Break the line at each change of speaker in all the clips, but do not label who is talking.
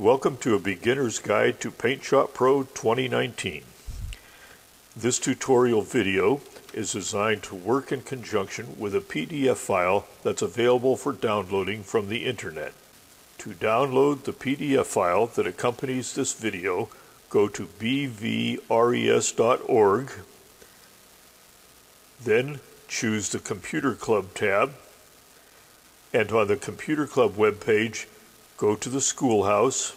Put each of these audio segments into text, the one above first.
Welcome to a beginner's guide to PaintShop Pro 2019. This tutorial video is designed to work in conjunction with a PDF file that's available for downloading from the internet. To download the PDF file that accompanies this video, go to bvres.org, then choose the Computer Club tab, and on the Computer Club webpage, go to the Schoolhouse,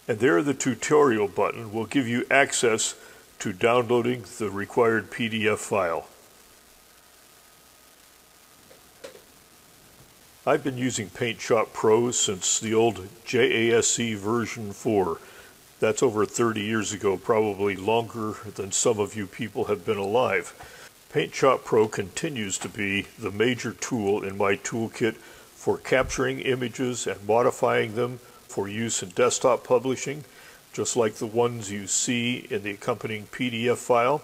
and there the tutorial button will give you access to downloading the required PDF file. I've been using PaintShop Pro since the old JASC version 4. That's over 30 years ago, probably longer than some of you people have been alive. PaintShop Pro continues to be the major tool in my toolkit for capturing images and modifying them for use in desktop publishing, just like the ones you see in the accompanying PDF file.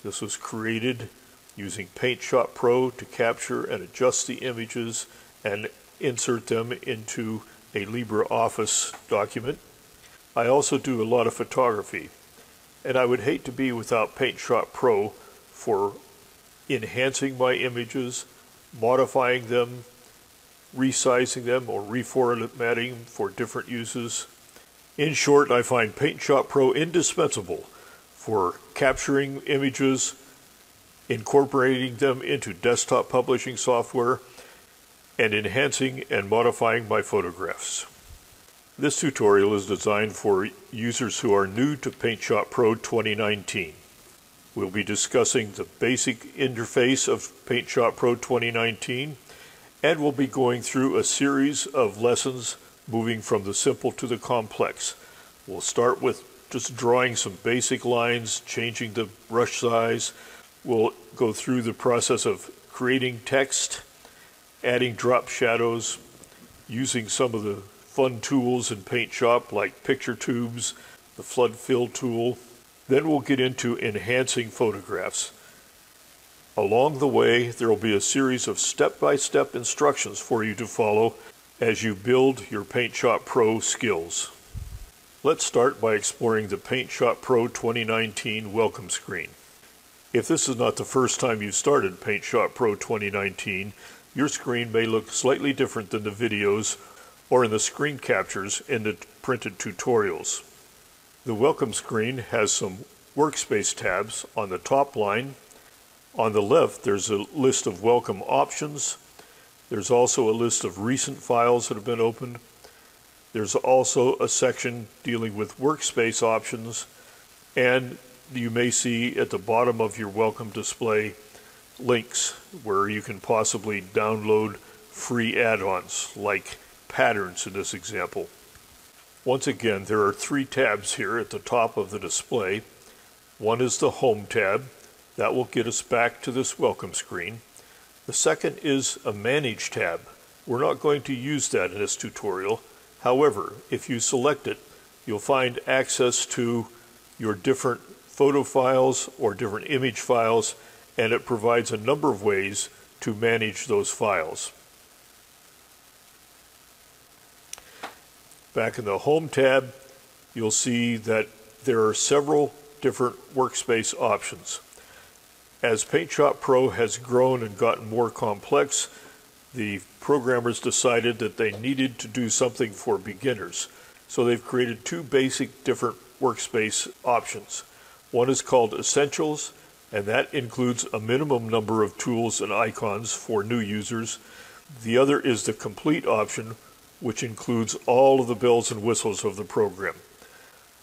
This was created using PaintShop Pro to capture and adjust the images and insert them into a LibreOffice document. I also do a lot of photography, and I would hate to be without PaintShop Pro for enhancing my images, modifying them, resizing them, or reformatting for different uses. In short, I find PaintShop Pro indispensable for capturing images, incorporating them into desktop publishing software, and enhancing and modifying my photographs. This tutorial is designed for users who are new to PaintShop Pro 2019. We'll be discussing the basic interface of PaintShop Pro 2019, and we'll be going through a series of lessons moving from the simple to the complex. We'll start with just drawing some basic lines, changing the brush size. We'll go through the process of creating text, adding drop shadows, using some of the fun tools in PaintShop like picture tubes, the flood fill tool. Then we'll get into enhancing photographs. Along the way, there will be a series of step-by-step instructions for you to follow as you build your PaintShop Pro skills. Let's start by exploring the PaintShop Pro 2019 welcome screen. If this is not the first time you've started PaintShop Pro 2019, your screen may look slightly different than the videos or in the screen captures in the printed tutorials. The welcome screen has some Workspace tabs on the top line. On the left, there's a list of welcome options. There's also a list of recent files that have been opened. There's also a section dealing with Workspace options, and you may see at the bottom of your welcome display links where you can possibly download free add-ons like patterns in this example. Once again, there are three tabs here at the top of the display. One is the Home tab. That will get us back to this welcome screen. The second is a Manage tab. We're not going to use that in this tutorial. However, if you select it, you'll find access to your different photo files or different image files, and it provides a number of ways to manage those files. Back in the Home tab, you'll see that there are several different Workspace options. As PaintShop Pro has grown and gotten more complex, the programmers decided that they needed to do something for beginners. So they've created two basic different Workspace options. One is called Essentials, and that includes a minimum number of tools and icons for new users. The other is the Complete option, which includes all of the bells and whistles of the program.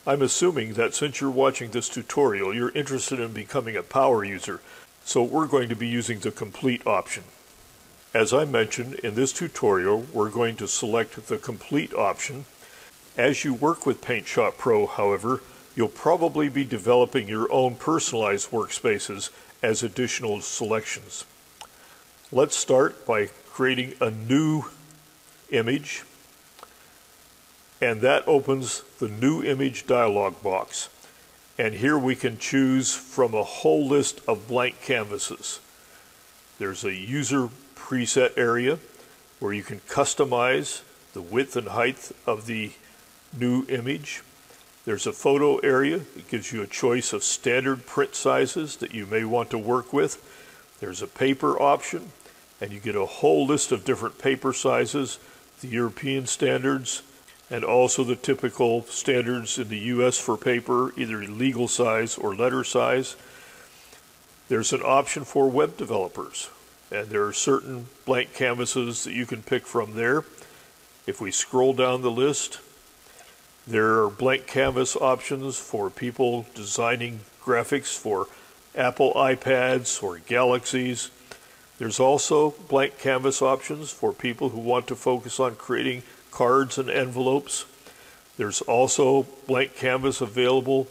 I'm assuming that since you're watching this tutorial, you're interested in becoming a power user, so we're going to be using the Complete option. As I mentioned, in this tutorial, we're going to select the Complete option. As you work with PaintShop Pro, however, you'll probably be developing your own personalized workspaces as additional selections. Let's start by creating a new image, and that opens the New Image dialog box. And here we can choose from a whole list of blank canvases. There's a user preset area where you can customize the width and height of the New Image. There's a photo area. It gives you a choice of standard print sizes that you may want to work with. There's a paper option, and you get a whole list of different paper sizes, the European standards, and also the typical standards in the US for paper, either legal size or letter size. There's an option for web developers, and there are certain blank canvases that you can pick from there. If we scroll down the list, there are blank canvas options for people designing graphics for Apple iPads or Galaxies. There's also blank canvas options for people who want to focus on creating cards and envelopes. There's also blank canvas available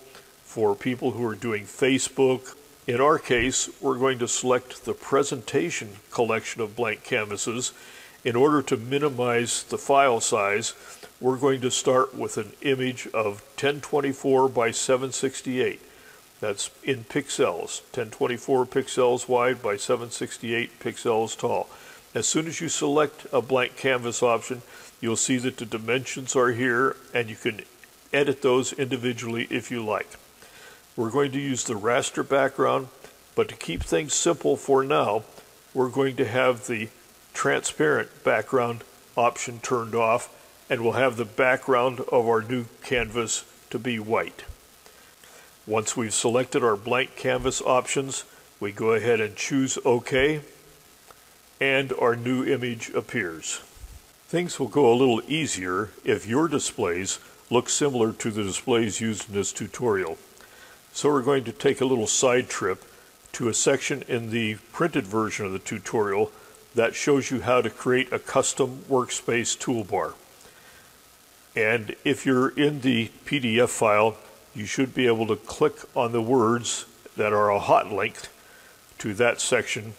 for people who are doing Facebook. In our case, we're going to select the presentation collection of blank canvases. In order to minimize the file size, we're going to start with an image of 1024 by 768. That's in pixels, 1024 pixels wide by 768 pixels tall. As soon as you select a blank canvas option, you'll see that the dimensions are here, and you can edit those individually if you like. We're going to use the raster background, but to keep things simple for now, we're going to have the transparent background option turned off, and we'll have the background of our new canvas to be white. Once we've selected our blank canvas options, we go ahead and choose OK, and our new image appears. Things will go a little easier if your displays look similar to the displays used in this tutorial. So we're going to take a little side trip to a section in the printed version of the tutorial that shows you how to create a custom workspace toolbar. And if you're in the PDF file, you should be able to click on the words that are a hot link to that section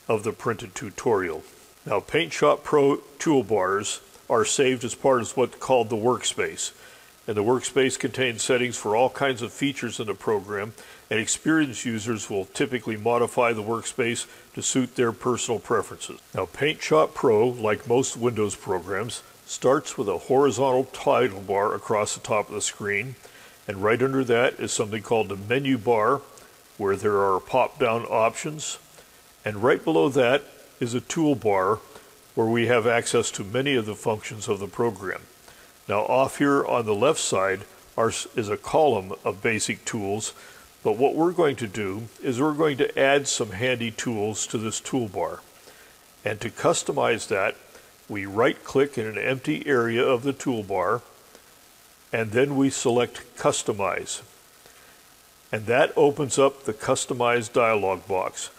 of the printed tutorial. Now, PaintShop Pro toolbars are saved as part of what's called the Workspace. And the Workspace contains settings for all kinds of features in the program, and experienced users will typically modify the Workspace to suit their personal preferences. Now, PaintShop Pro, like most Windows programs, starts with a horizontal title bar across the top of the screen, and right under that is something called the menu bar, where there are pop-down options, and right below that is a toolbar where we have access to many of the functions of the program. Now, off here on the left side is a column of basic tools, but what we're going to do is we're going to add some handy tools to this toolbar. And to customize that, we right-click in an empty area of the toolbar, and then we select Customize. And that opens up the Customize dialog box.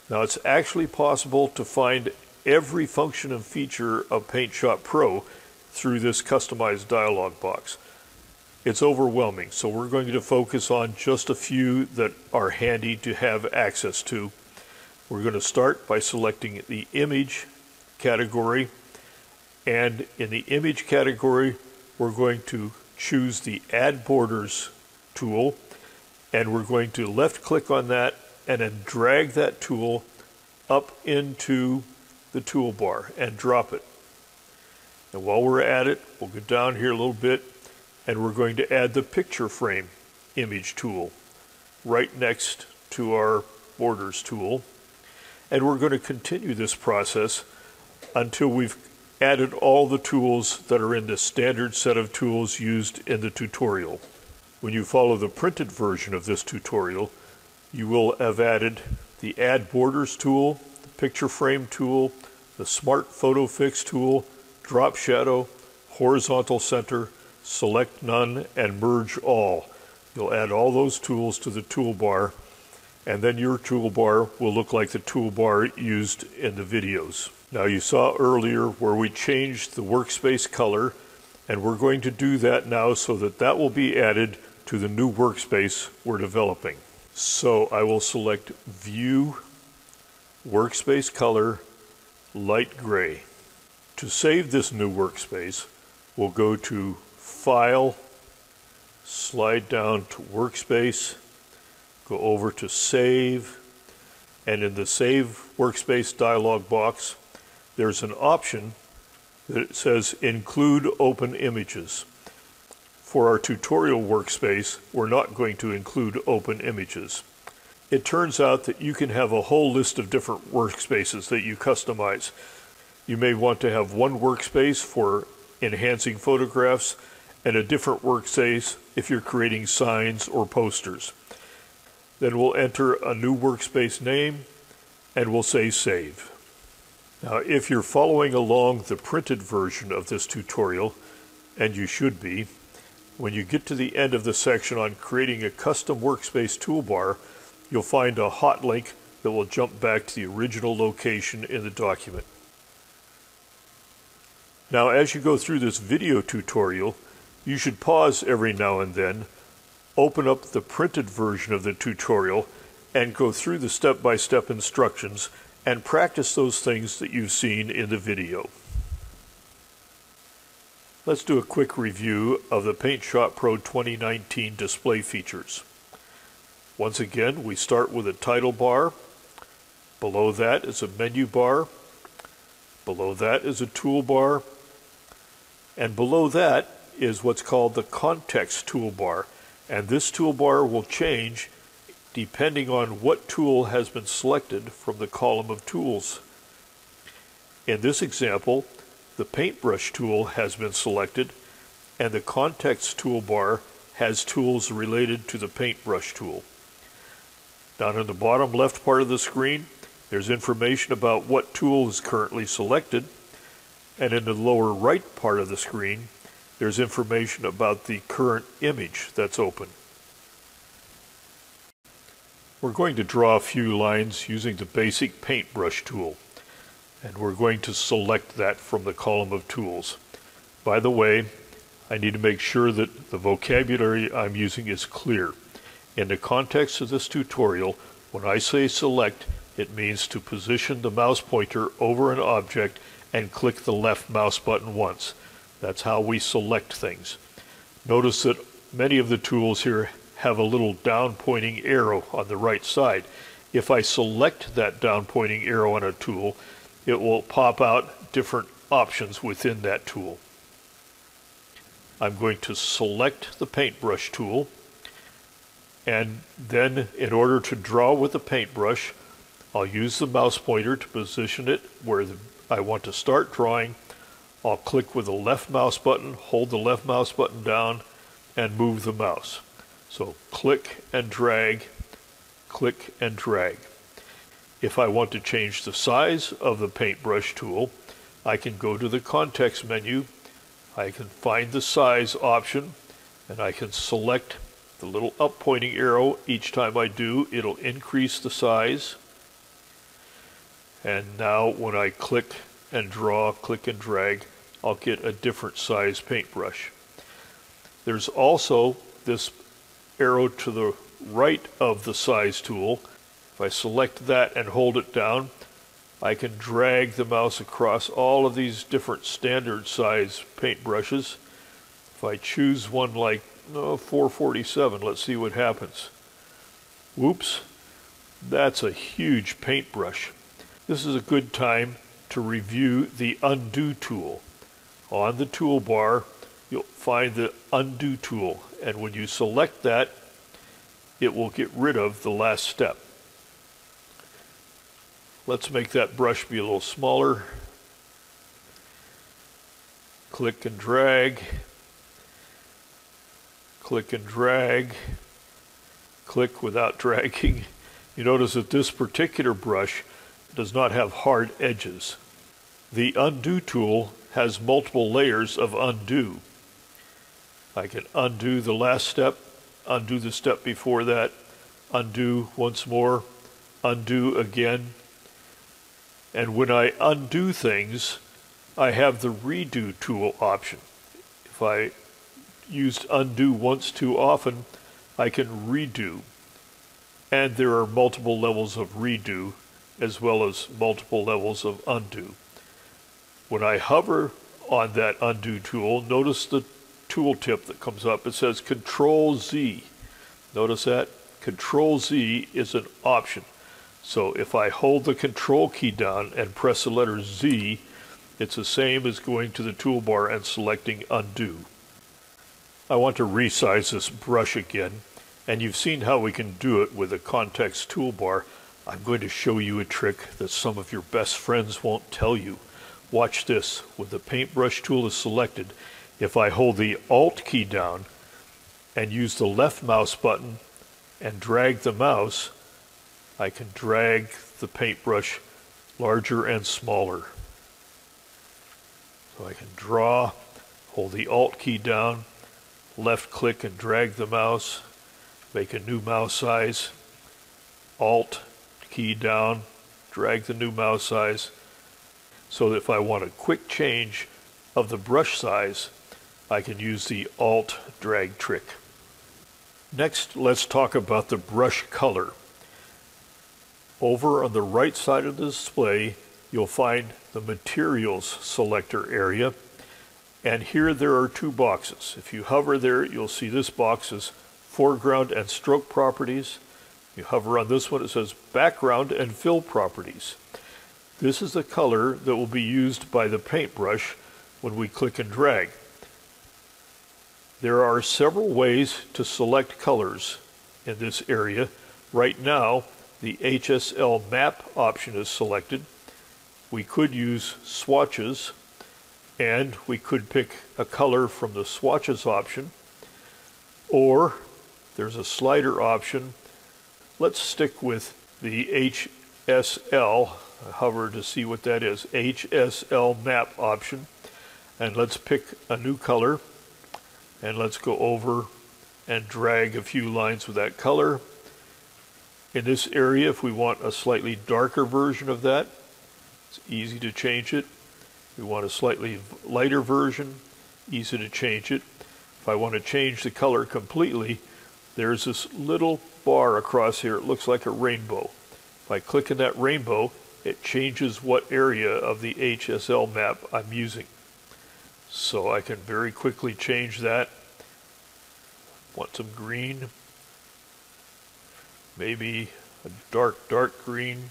Now, it's actually possible to find every function and feature of PaintShop Pro through this Customize dialog box. It's overwhelming, so we're going to focus on just a few that are handy to have access to. We're going to start by selecting the Image category, and in the Image category, we're going to choose the Add Borders tool, and we're going to left-click on that and then drag that tool up into the toolbar and drop it. And while we're at it, we'll go down here a little bit, and we're going to add the Picture Frame Image tool right next to our Borders tool. And we're going to continue this process until we've added all the tools that are in the standard set of tools used in the tutorial. When you follow the printed version of this tutorial, you will have added the Add Borders tool, the Picture Frame tool, the Smart Photo Fix tool, Drop Shadow, Horizontal Center, Select None, and Merge All. You'll add all those tools to the toolbar, and then your toolbar will look like the toolbar used in the videos. Now, you saw earlier where we changed the workspace color, and we're going to do that now so that that will be added to the new workspace we're developing. So I will select View, Workspace Color, Light Gray. To save this new workspace, we'll go to File, slide down to Workspace, go over to Save, and in the Save Workspace dialog box, there's an option that says Include Open Images. For our tutorial workspace, we're not going to include open images. It turns out that you can have a whole list of different workspaces that you customize. You may want to have one workspace for enhancing photographs and a different workspace if you're creating signs or posters. Then we'll enter a new workspace name and we'll say Save. Now, if you're following along the printed version of this tutorial, and you should be, when you get to the end of the section on creating a custom workspace toolbar, you'll find a hot link that will jump back to the original location in the document. Now, as you go through this video tutorial, you should pause every now and then, open up the printed version of the tutorial, and go through the step-by-step instructions and practice those things that you've seen in the video. Let's do a quick review of the PaintShop Pro 2019 display features. Once again, we start with a title bar. Below that is a menu bar. Below that is a toolbar. And below that is what's called the context toolbar. And this toolbar will change depending on what tool has been selected from the column of tools. In this example, the Paintbrush tool has been selected, and the context toolbar has tools related to the Paintbrush tool. Down in the bottom left part of the screen, there's information about what tool is currently selected, and in the lower right part of the screen, there's information about the current image that's open. We're going to draw a few lines using the basic Paintbrush tool, and we're going to select that from the column of tools. By the way, I need to make sure that the vocabulary I'm using is clear. In the context of this tutorial, when I say select, it means to position the mouse pointer over an object and click the left mouse button once. That's how we select things. Notice that many of the tools here have a little down pointing arrow on the right side. If I select that down pointing arrow on a tool, it will pop out different options within that tool. I'm going to select the Paintbrush tool, and then in order to draw with the paintbrush, I'll use the mouse pointer to position it where I want to start drawing. I'll click with the left mouse button, hold the left mouse button down, and move the mouse. So click and drag, click and drag. If I want to change the size of the paintbrush tool, I can go to the context menu, I can find the size option, and I can select the little up pointing arrow. Each time I do, it'll increase the size. And now when I click and draw, click and drag, I'll get a different size paintbrush. There's also this arrow to the right of the size tool. If I select that and hold it down, I can drag the mouse across all of these different standard size paintbrushes. If I choose one like 447, let's see what happens. Whoops, that's a huge paintbrush. This is a good time to review the Undo tool. On the toolbar, you'll find the Undo tool, and when you select that, it will get rid of the last step. Let's make that brush be a little smaller. Click and drag. Click and drag. Click without dragging. You notice that this particular brush does not have hard edges. The Undo tool has multiple layers of undo. I can undo the last step, undo the step before that, undo once more, undo again. And when I undo things, I have the redo tool option. If I used undo once too often, I can redo. And there are multiple levels of redo as well as multiple levels of undo. When I hover on that undo tool, notice the tooltip that comes up. It says Control Z. Notice that? Control Z is an option. So if I hold the Control key down and press the letter Z, it's the same as going to the toolbar and selecting Undo. I want to resize this brush again, and you've seen how we can do it with a context toolbar. I'm going to show you a trick that some of your best friends won't tell you. Watch this. When the paintbrush tool is selected, if I hold the Alt key down and use the left mouse button and drag the mouse, I can drag the paintbrush larger and smaller. So I can draw, hold the Alt key down, left click and drag the mouse, make a new mouse size, Alt key down, drag the new mouse size, so that if I want a quick change of the brush size, I can use the Alt drag trick. Next, let's talk about the brush color. Over on the right side of the display, you'll find the Materials selector area, and here there are two boxes. If you hover there, you'll see this box is Foreground and Stroke Properties. You hover on this one, it says Background and Fill Properties. This is the color that will be used by the paintbrush when we click and drag. There are several ways to select colors in this area. Right now, the HSL map option is selected. We could use swatches, and we could pick a color from the swatches option, or there's a slider option. Let's stick with the HSL, hover to see what that is, HSL map option, and let's pick a new color, and let's go over and drag a few lines with that color. In this area, if we want a slightly darker version of that, it's easy to change it. If we want a slightly lighter version, easy to change it. If I want to change the color completely, there's this little bar across here. It looks like a rainbow. If I click in that rainbow, it changes what area of the HSL map I'm using. So I can very quickly change that. Want some green, maybe a dark green.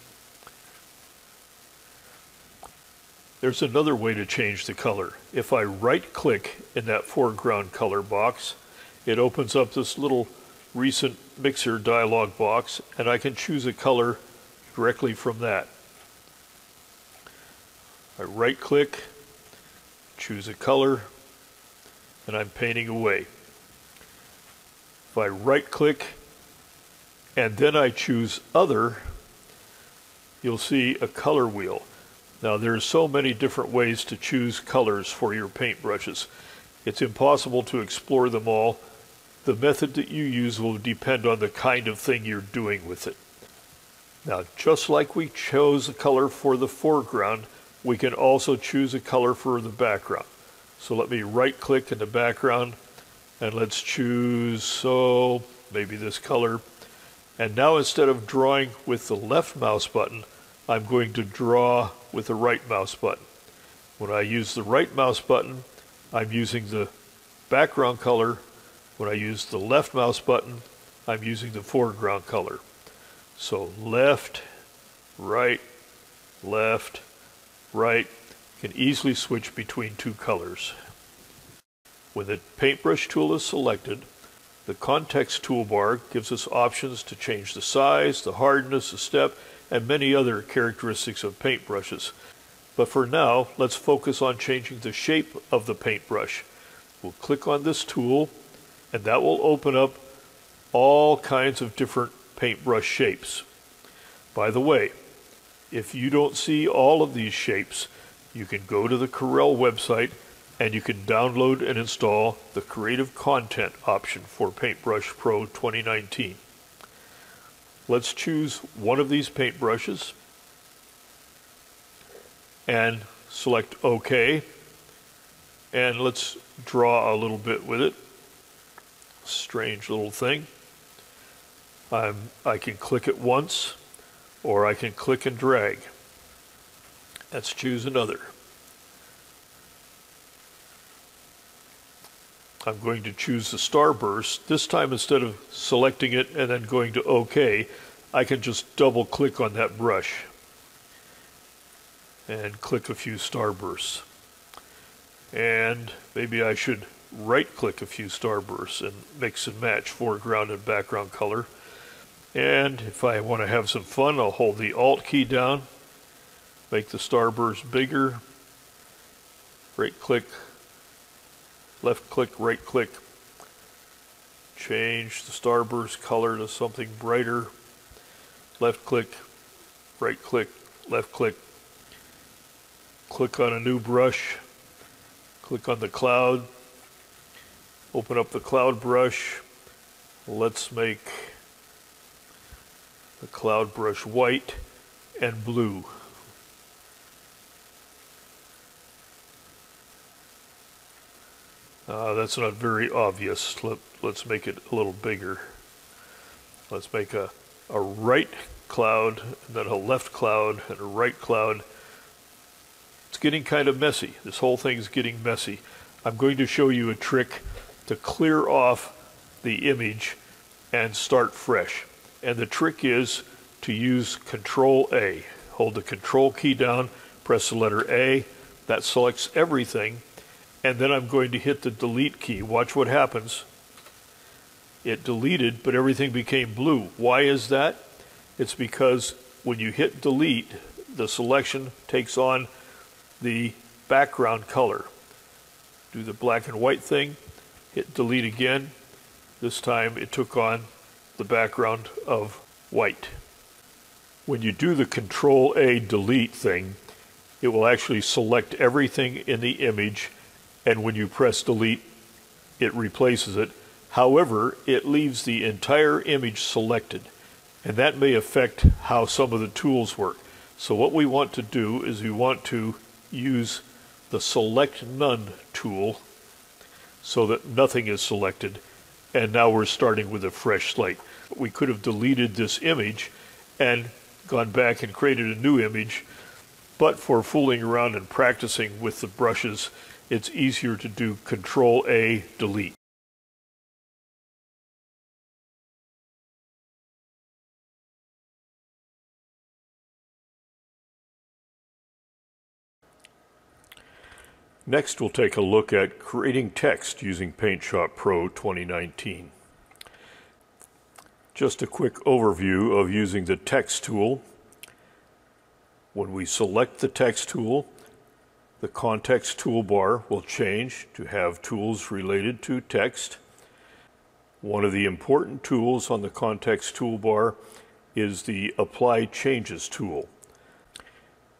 There's another way to change the color. If I right click in that foreground color box, it opens up this little recent mixer dialog box, and I can choose a color directly from that. I right click, choose a color, and I'm painting away. If I right click and then I choose Other, you'll see a color wheel. Now there's so many different ways to choose colors for your paintbrushes. It's impossible to explore them all. The method that you use will depend on the kind of thing you're doing with it. Now, just like we chose a color for the foreground, we can also choose a color for the background. So let me right click in the background and let's choose, maybe this color. And now instead of drawing with the left mouse button, I'm going to draw with the right mouse button. When I use the right mouse button, I'm using the background color. When I use the left mouse button, I'm using the foreground color. So left, right, left, right. You can easily switch between two colors. When the paintbrush tool is selected, the context toolbar gives us options to change the size, the hardness, the step, and many other characteristics of paintbrushes. But for now, let's focus on changing the shape of the paintbrush. We'll click on this tool, and that will open up all kinds of different paintbrush shapes. By the way, if you don't see all of these shapes, you can go to the Corel website and you can download and install the Creative Content option for Paintbrush Pro 2019. Let's choose one of these paintbrushes and select OK, and let's draw a little bit with it. Strange little thing. I can click it once, or I can click and drag. Let's choose another. I'm going to choose the starburst. This time, instead of selecting it and then going to OK, I can just double click on that brush and click a few starbursts. And maybe I should right-click a few starbursts and mix and match foreground and background color. And if I want to have some fun, I'll hold the Alt key down, make the starburst bigger, right-click, left-click, right-click, change the starburst color to something brighter, left-click, right-click, left-click, click on a new brush, click on the cloud, open up the cloud brush. Let's make the cloud brush white and blue. That's not very obvious. Let's make it a little bigger. Let's make a right cloud, and then a left cloud, and a right cloud. It's getting kind of messy. This whole thing's getting messy. I'm going to show you a trick to clear off the image and start fresh. And the trick is to use Control A. Hold the Control key down, press the letter A. That selects everything. And then I'm going to hit the Delete key. Watch what happens. It deleted, but everything became blue. Why is that? It's because when you hit Delete, the selection takes on the background color. Do the black and white thing, hit Delete again. This time it took on the background of white. When you do the Control A Delete thing, it will actually select everything in the image, and when you press Delete, it replaces it. However, it leaves the entire image selected, and that may affect how some of the tools work. So what we want to do is we want to use the Select None tool so that nothing is selected, and now we're starting with a fresh slate. We could have deleted this image and gone back and created a new image, but for fooling around and practicing with the brushes, it's easier to do Control A Delete. Next, we'll take a look at creating text using PaintShop Pro 2019. Just a quick overview of using the text tool. When we select the text tool, the context toolbar will change to have tools related to text. One of the important tools on the context toolbar is the Apply Changes tool.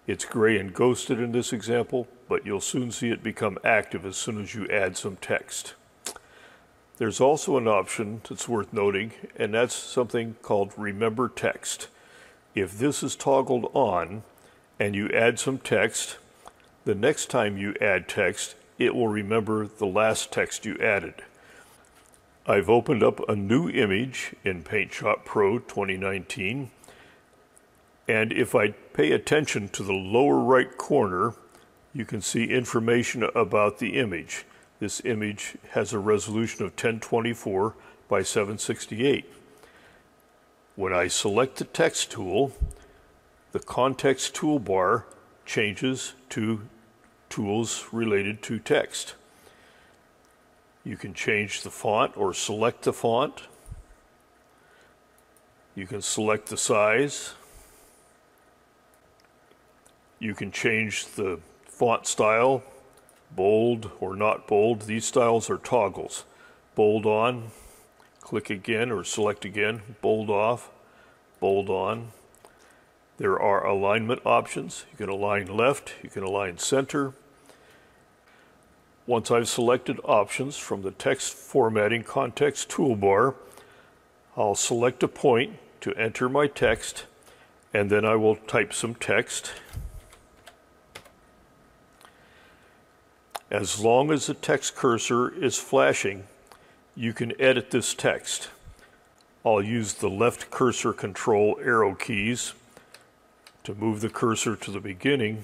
It's gray and ghosted in this example, but you'll soon see it become active as soon as you add some text. There's also an option that's worth noting, and that's something called Remember Text. If this is toggled on and you add some text, the next time you add text, it will remember the last text you added. I've opened up a new image in PaintShop Pro 2019, and if I pay attention to the lower right corner, you can see information about the image. This image has a resolution of 1024 by 768. When I select the text tool, the context toolbar changes to tools related to text. You can change the font or select the font. You can select the size. You can change the font style, bold or not bold. These styles are toggles. Bold on, click again or select again, bold off, bold on. There are alignment options. You can align left, you can align center. Once I've selected options from the text formatting context toolbar, I'll select a point to enter my text, and then I will type some text. As long as the text cursor is flashing, you can edit this text. I'll use the left cursor control arrow keys to move the cursor to the beginning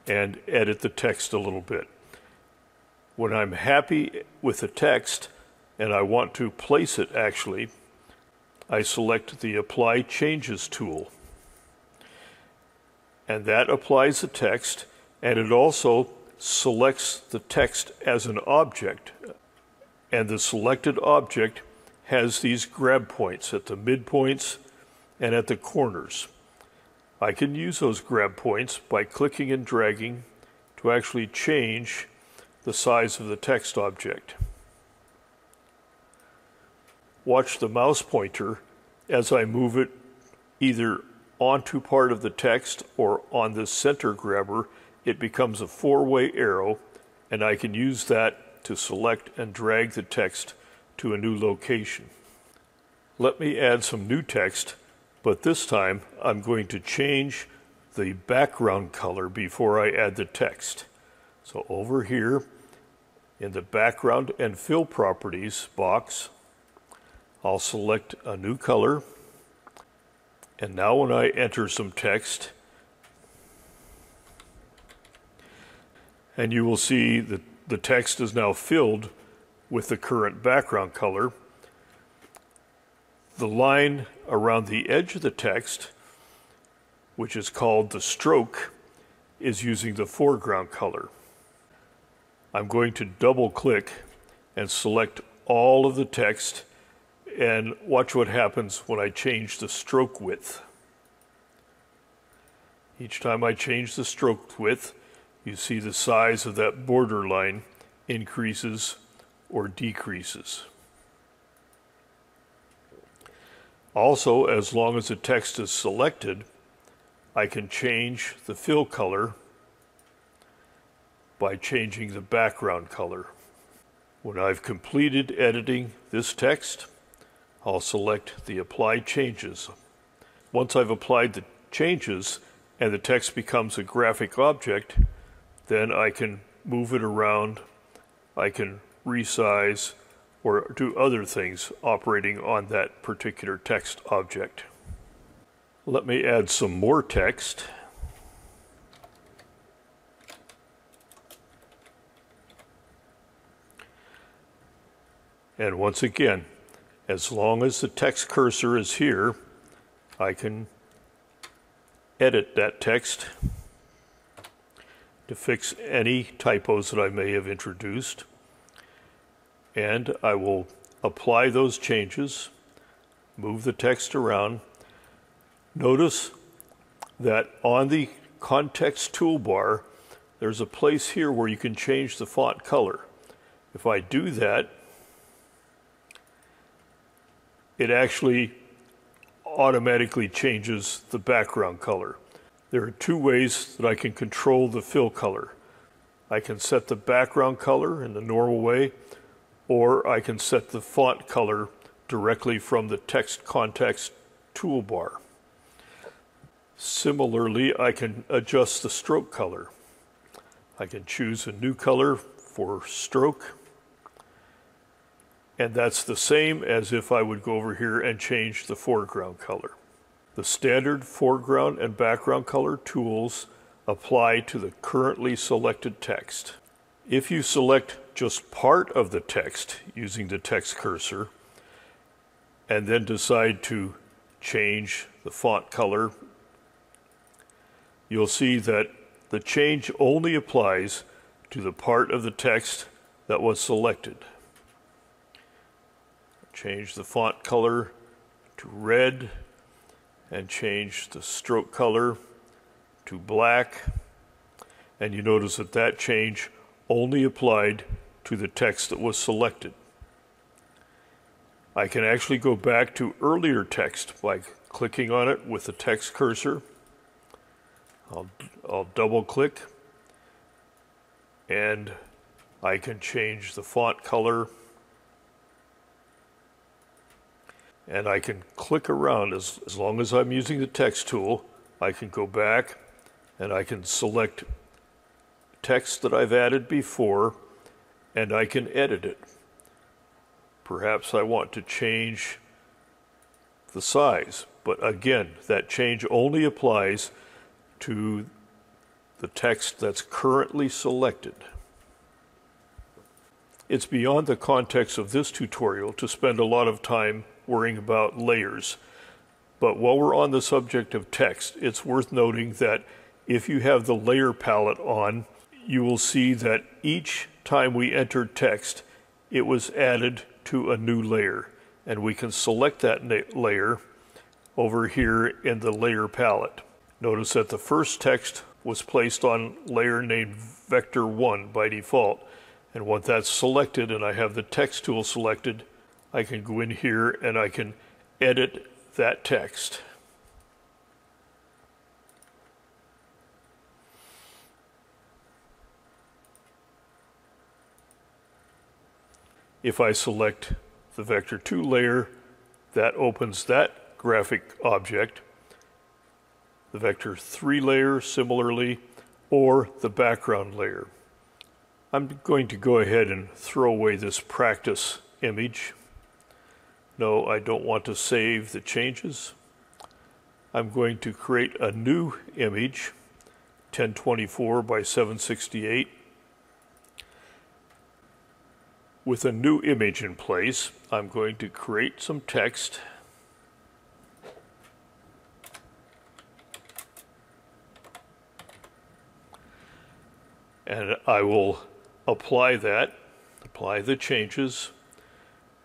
and edit the text a little bit. When I'm happy with the text and I want to place it actually, I select the Apply Changes tool. And that applies the text, and it also selects the text as an object, and the selected object has these grab points at the midpoints and at the corners. I can use those grab points by clicking and dragging to actually change the size of the text object. Watch the mouse pointer as I move it either onto part of the text or on the center grabber. It becomes a four-way arrow, and I can use that to select and drag the text to a new location. Let me add some new text, but this time I'm going to change the background color before I add the text. So over here in the background and fill properties box, I'll select a new color, and now when I enter some text, and you will see that the text is now filled with the current background color. The line around the edge of the text, which is called the stroke, is using the foreground color. I'm going to double click and select all of the text, and watch what happens when I change the stroke width. Each time I change the stroke width, you see the size of that border line increases or decreases. Also, as long as the text is selected, I can change the fill color by changing the background color. When I've completed editing this text, I'll select the Apply Changes. Once I've applied the changes and the text becomes a graphic object, then I can move it around, I can resize, or do other things operating on that particular text object. Let me add some more text. And once again, as long as the text cursor is here, I can edit that text to fix any typos that I may have introduced. And I will apply those changes, move the text around. Notice that on the context toolbar, there's a place here where you can change the font color. If I do that, it actually automatically changes the background color. There are two ways that I can control the fill color. I can set the background color in the normal way, or I can set the font color directly from the text context toolbar. Similarly, I can adjust the stroke color. I can choose a new color for stroke, and that's the same as if I would go over here and change the foreground color. The standard foreground and background color tools apply to the currently selected text. If you select just part of the text using the text cursor, and then decide to change the font color, you'll see that the change only applies to the part of the text that was selected. Change the font color to red and change the stroke color to black, and you notice that that change only applied to the text that was selected. I can actually go back to earlier text by clicking on it with the text cursor. I'll double click, and I can change the font color, and I can click around. As long as I'm using the text tool, I can go back and I can select text that I've added before, and I can edit it. Perhaps I want to change the size, but again, that change only applies to the text that's currently selected. It's beyond the context of this tutorial to spend a lot of time worrying about layers. But while we're on the subject of text, it's worth noting that if you have the layer palette on, you will see that each time we entered text, it was added to a new layer. And we can select that layer over here in the layer palette. Notice that the first text was placed on layer named Vector 1 by default. And once that's selected and I have the text tool selected, I can go in here and I can edit that text. If I select the Vector 2 layer, that opens that graphic object. The Vector 3 layer, similarly, or the background layer. I'm going to go ahead and throw away this practice image. No, I don't want to save the changes. I'm going to create a new image, 1024 by 768. With a new image in place, I'm going to create some text. And I will apply the changes,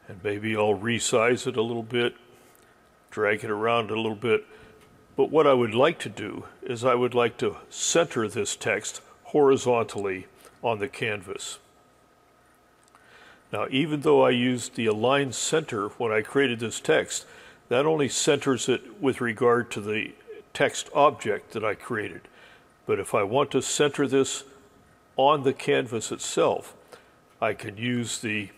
and maybe I'll resize it a little bit, drag it around a little bit. But what I would like to do is I would like to center this text horizontally on the canvas. Now, even though I used the align center when I created this text, that only centers it with regard to the text object that I created. But if I want to center this on the canvas itself, I can use the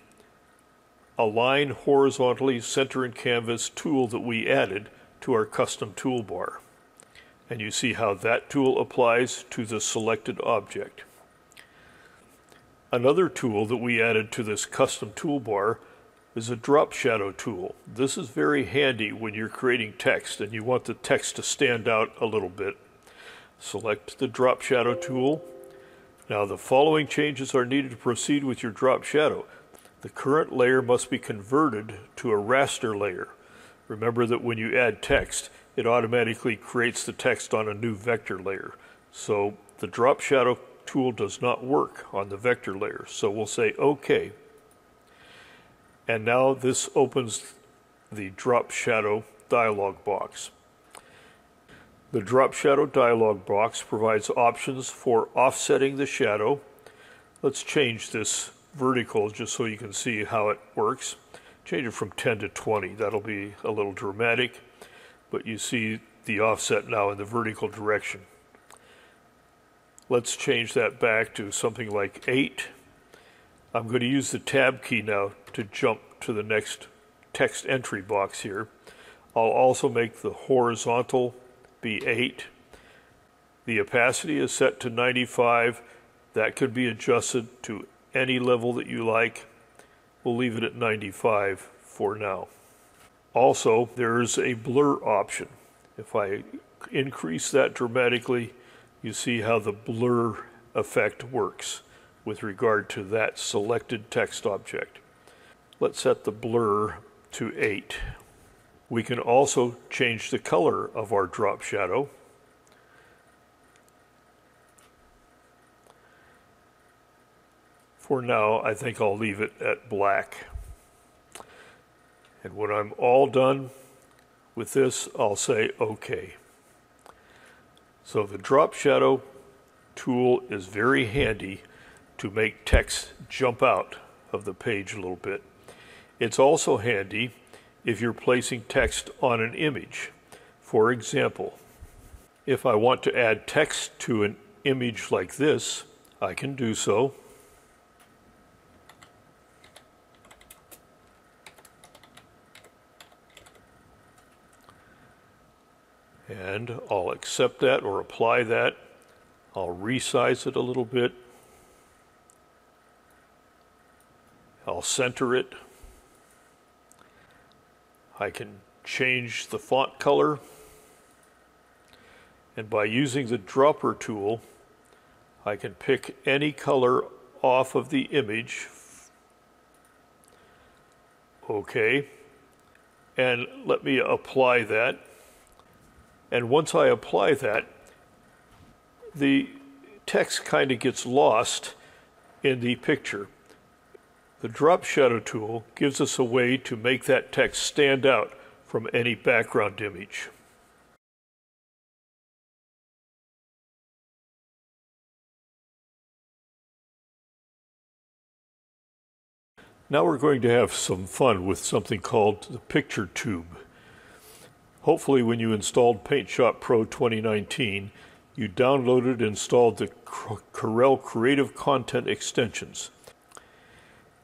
Align Horizontally Center in Canvas tool that we added to our custom toolbar. And you see how that tool applies to the selected object. Another tool that we added to this custom toolbar is a drop shadow tool. This is very handy when you're creating text and you want the text to stand out a little bit. Select the drop shadow tool. Now the following changes are needed to proceed with your drop shadow. The current layer must be converted to a raster layer. Remember that when you add text, it automatically creates the text on a new vector layer. So the drop shadow tool does not work on the vector layer. So we'll say OK. And now this opens the drop shadow dialog box. The drop shadow dialog box provides options for offsetting the shadow. Let's change this vertical just so you can see how it works. Change it from 10 to 20. That'll be a little dramatic, but you see the offset now in the vertical direction. Let's change that back to something like 8. I'm going to use the tab key now to jump to the next text entry box here. I'll also make the horizontal be 8. The opacity is set to 95. That could be adjusted to any level that you like. We'll leave it at 95 for now. Also, there is a blur option. If I increase that dramatically, you see how the blur effect works with regard to that selected text object. Let's set the blur to 8. We can also change the color of our drop shadow. For now, I think I'll leave it at black. And when I'm all done with this, I'll say OK. So the drop shadow tool is very handy to make text jump out of the page a little bit. It's also handy if you're placing text on an image. For example, if I want to add text to an image like this, I can do so. And I'll accept that or apply that. I'll resize it a little bit. I'll center it. I can change the font color. And by using the dropper tool, I can pick any color off of the image. OK. And let me apply that. And once I apply that, the text kind of gets lost in the picture. The drop shadow tool gives us a way to make that text stand out from any background image. Now we're going to have some fun with something called the picture tube. Hopefully when you installed PaintShop Pro 2019, you downloaded and installed the Corel Creative Content extensions.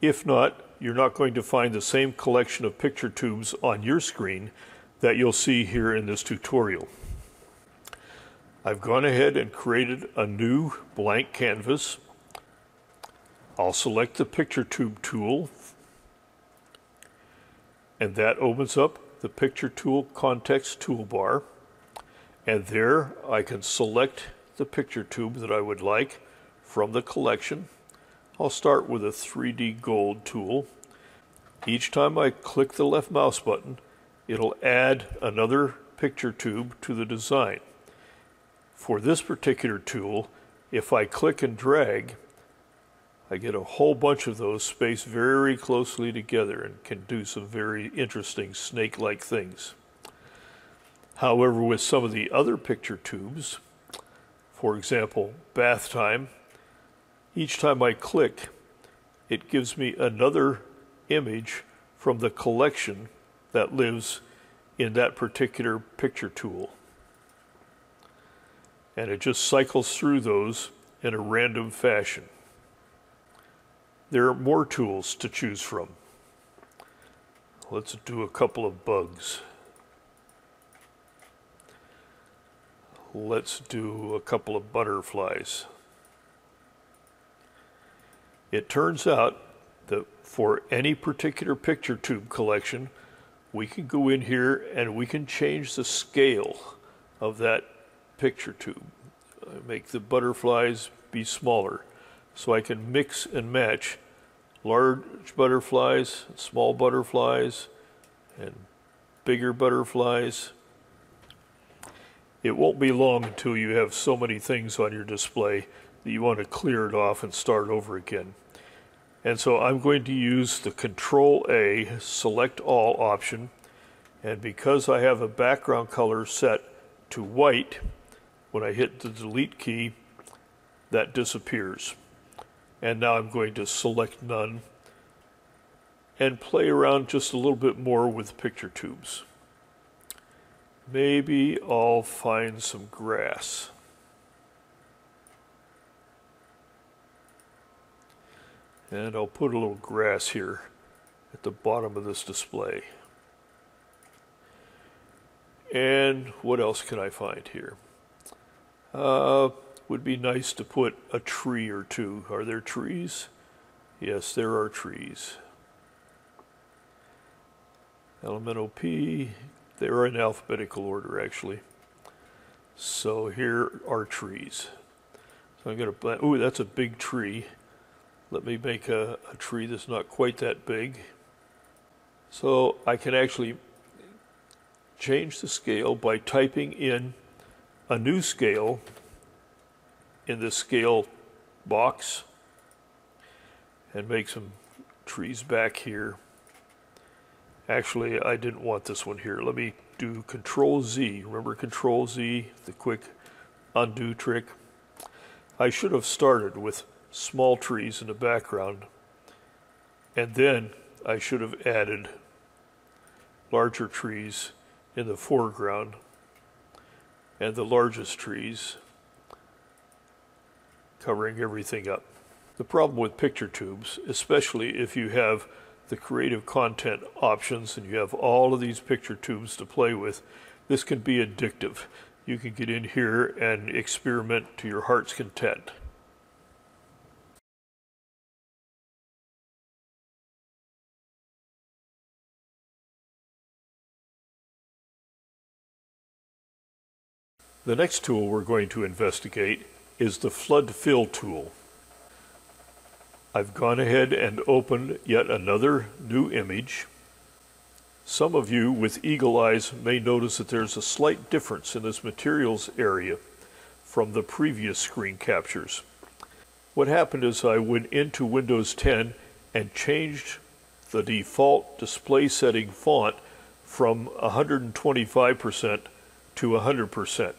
If not, you're not going to find the same collection of picture tubes on your screen that you'll see here in this tutorial. I've gone ahead and created a new blank canvas. I'll select the picture tube tool, and that opens up the picture tool context toolbar, and there I can select the picture tube that I would like from the collection. I'll start with a 3D gold tool. Each time I click the left mouse button, it'll add another picture tube to the design. For this particular tool, if I click and drag, I get a whole bunch of those spaced very closely together and can do some very interesting snake-like things. However, with some of the other picture tubes, for example, bath time, each time I click, it gives me another image from the collection that lives in that particular picture tool. And it just cycles through those in a random fashion. There are more tools to choose from. Let's do a couple of bugs. Let's do a couple of butterflies. It turns out that for any particular picture tube collection, we can go in here and we can change the scale of that picture tube. Make the butterflies be smaller, so I can mix and match large butterflies, small butterflies, and bigger butterflies. It won't be long until you have so many things on your display that you want to clear it off and start over again. And so I'm going to use the Control-A Select All option, and because I have a background color set to white, when I hit the delete key, that disappears. And now I'm going to select none and play around just a little bit more with picture tubes. Maybe I'll find some grass. And I'll put a little grass here at the bottom of this display. And what else can I find here? Would be nice to put a tree or two. Are there trees? Yes, there are trees. Elemental P, they're in alphabetical order actually. So here are trees. So I'm going to plant, ooh, that's a big tree. Let me make a tree that's not quite that big. So I can actually change the scale by typing in a new scale in the scale box and make some trees back here. Actually, I didn't want this one here. Let me do Control-Z. Remember Control-Z, the quick undo trick? I should have started with small trees in the background, and then I should have added larger trees in the foreground and the largest trees covering everything up. The problem with picture tubes, especially if you have the creative content options and you have all of these picture tubes to play with, this can be addictive. You can get in here and experiment to your heart's content. The next tool we're going to investigate is the Flood Fill tool. I've gone ahead and opened yet another new image. Some of you with eagle eyes may notice that there's a slight difference in this materials area. from the previous screen captures. What happened is I went into Windows 10 and changed the default display setting font from 125% to 100%.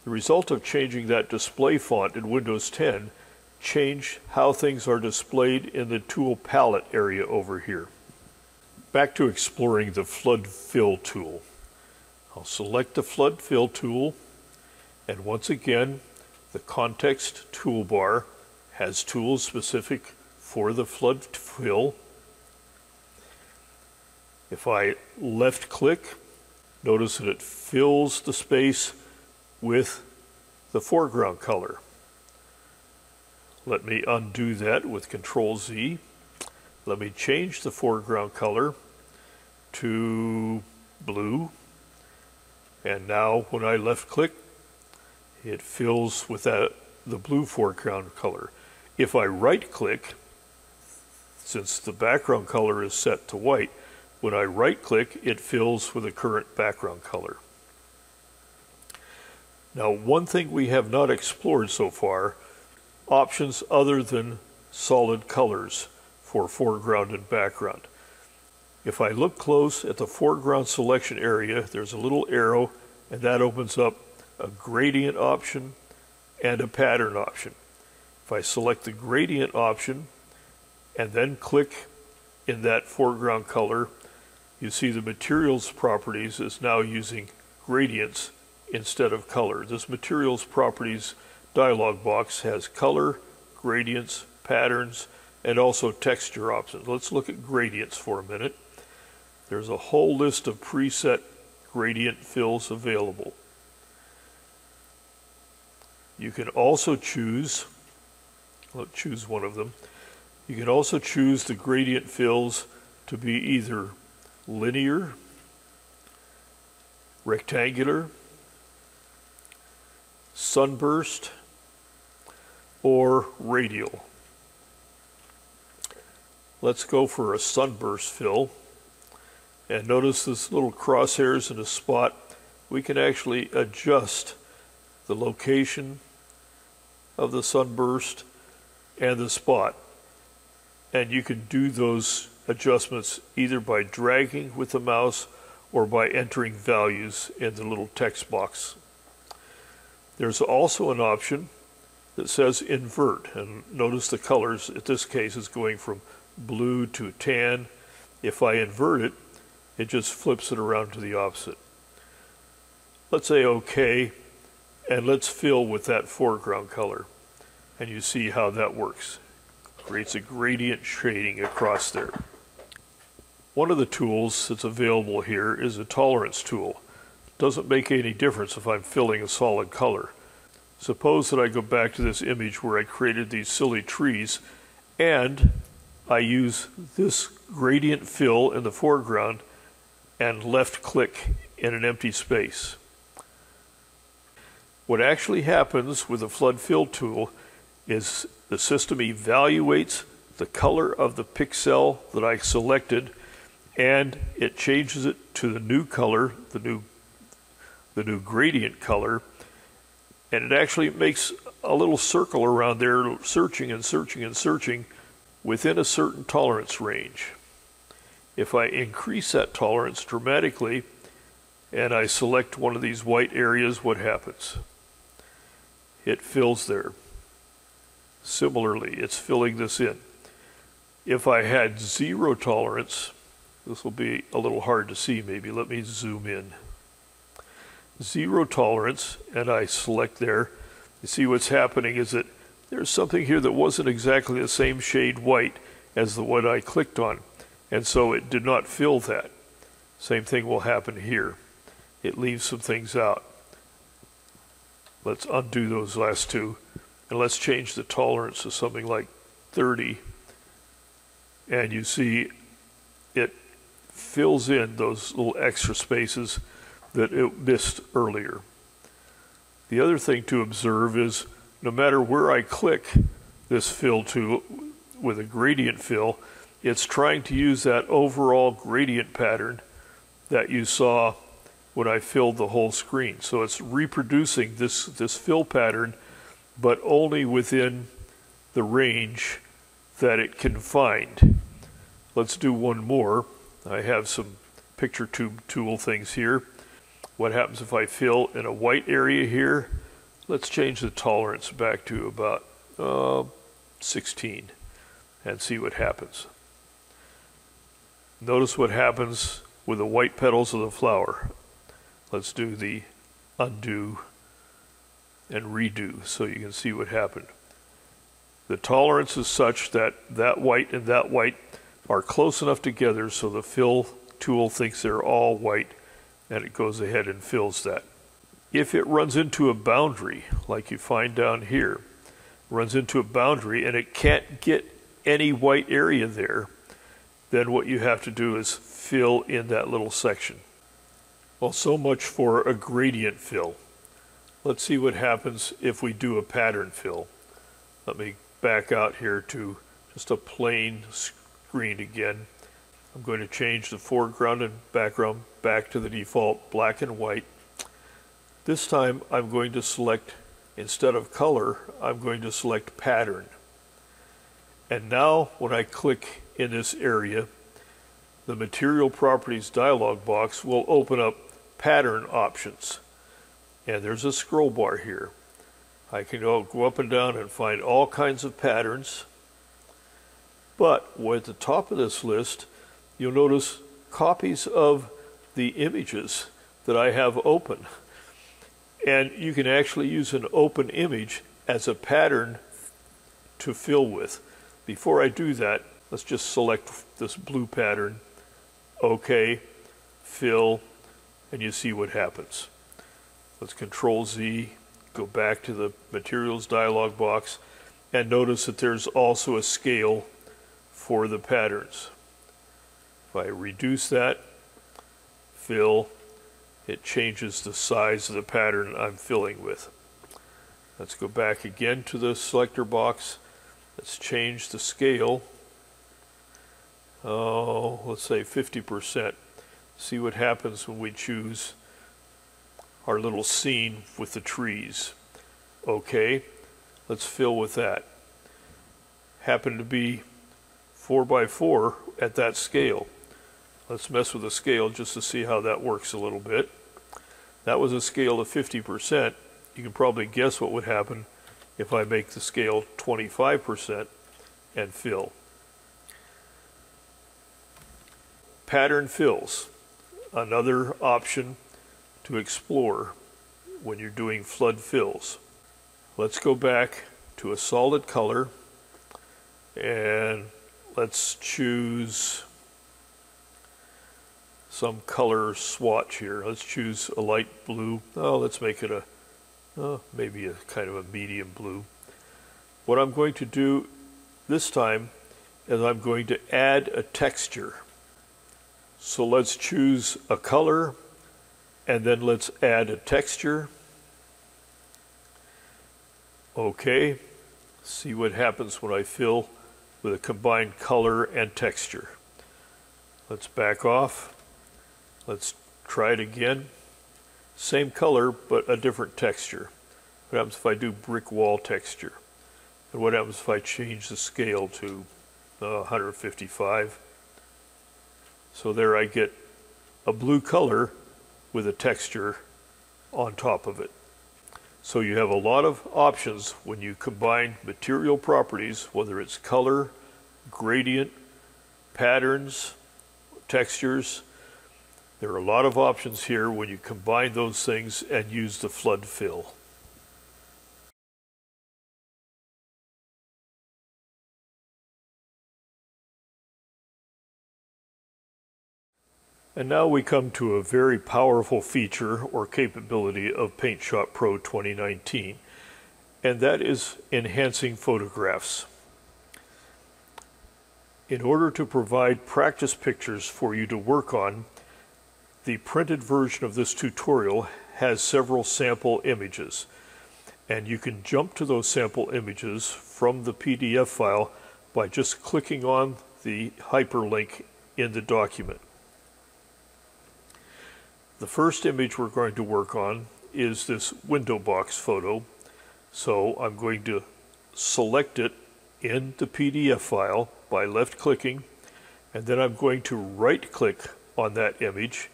The result of changing that display font in Windows 10 changed how things are displayed in the tool palette area over here. Back to exploring the Flood Fill tool. I'll select the Flood Fill tool, and once again, the context toolbar has tools specific for the flood fill. If I left click, notice that it fills the space with the foreground color. Let me undo that with Control Z. Let me change the foreground color to blue. And now when I left click, it fills with the blue foreground color. If I right click, since the background color is set to white, when I right click, it fills with the current background color. Now, one thing we have not explored so far, options other than solid colors for foreground and background. If I look close at the foreground selection area, there's a little arrow, and that opens up a gradient option and a pattern option. If I select the gradient option and then click in that foreground color, you see the materials properties is now using gradients instead of color. This materials properties dialog box has color, gradients, patterns, and also texture options. Let's look at gradients for a minute. There's a whole list of preset gradient fills available. You can also choose, let's choose one of them. You can also choose the gradient fills to be either linear, rectangular, sunburst, or radial. Let's go for a sunburst fill. And notice this little crosshairs in a spot. We can actually adjust the location of the sunburst and the spot. And you can do those adjustments either by dragging with the mouse or by entering values in the little text box. There's also an option that says invert, and notice the colors in this case is going from blue to tan. If I invert it, it just flips it around to the opposite. Let's say OK, and let's fill with that foreground color. And you see how that works. Creates a gradient shading across there. One of the tools that's available here is a tolerance tool. It doesn't make any difference if I'm filling a solid color. Suppose that I go back to this image where I created these silly trees, and I use this gradient fill in the foreground and left click in an empty space. What actually happens with the Flood Fill tool is the system evaluates the color of the pixel that I selected, and it changes it to the new color, the new gradient color, and it actually makes a little circle around there, searching and searching and searching within a certain tolerance range. If I increase that tolerance dramatically and I select one of these white areas, what happens? It fills there. Similarly, it's filling this in. If I had zero tolerance, this will be a little hard to see maybe. Let me zoom in. Zero tolerance, and I select there. You see what's happening is that there's something here that wasn't exactly the same shade white as the one I clicked on, and so it did not fill that. Same thing will happen here. It leaves some things out. Let's undo those last two, and let's change the tolerance to something like 30, and you see it fills in those little extra spaces that it missed earlier. The other thing to observe is no matter where I click this fill tool with a gradient fill, it's trying to use that overall gradient pattern that you saw when I filled the whole screen. So it's reproducing this fill pattern, but only within the range that it can find. Let's do one more. I have some picture tube tool things here. What happens if I fill in a white area here? Let's change the tolerance back to about 16 and see what happens. Notice what happens with the white petals of the flower. Let's do the undo and redo so you can see what happened. The tolerance is such that that white and that white are close enough together so the fill tool thinks they're all white, and it goes ahead and fills that. If it runs into a boundary, like you find down here, runs into a boundary and it can't get any white area there, then what you have to do is fill in that little section. Well, so much for a gradient fill. Let's see what happens if we do a pattern fill. Let me back out here to just a plain screen again. I'm going to change the foreground and background back to the default black and white. This time I'm going to select, instead of color, I'm going to select pattern. And now when I click in this area, the material properties dialog box will open up pattern options. And there's a scroll bar here. I can go up and down and find all kinds of patterns. But at the top of this list, you'll notice copies of the images that I have open. And you can actually use an open image as a pattern to fill with. Before I do that, let's just select this blue pattern, OK, fill, and you see what happens. Let's Control Z, go back to the materials dialog box, and notice that there's also a scale for the patterns. If I reduce that, fill, it changes the size of the pattern I'm filling with. Let's go back again to the selector box. Let's change the scale. Oh, let's say 50%. See what happens when we choose our little scene with the trees. Okay, let's fill with that. Happen to be 4x4 at that scale. Let's mess with the scale just to see how that works a little bit. That was a scale of 50%. You can probably guess what would happen if I make the scale 25% and fill. Pattern fills, another option to explore when you're doing flood fills. Let's go back to a solid color and let's choose some color swatch here. Let's choose a light blue. Oh, let's make it maybe a kind of a medium blue. What I'm going to do this time is I'm going to add a texture. So let's choose a color and then let's add a texture. Okay, see what happens when I fill with a combined color and texture. Let's back off. Let's try it again. Same color, but a different texture. What happens if I do brick wall texture? And what happens if I change the scale to 155? So there I get a blue color with a texture on top of it. So you have a lot of options when you combine material properties, whether it's color, gradient, patterns, textures. There are a lot of options here when you combine those things and use the flood fill. And now we come to a very powerful feature or capability of Paint Shop Pro 2019, and that is enhancing photographs. In order to provide practice pictures for you to work on, the printed version of this tutorial has several sample images, and you can jump to those sample images from the PDF file by just clicking on the hyperlink in the document. The first image we're going to work on is this window box photo. So I'm going to select it in the PDF file by left-clicking, and then I'm going to right-click on that image,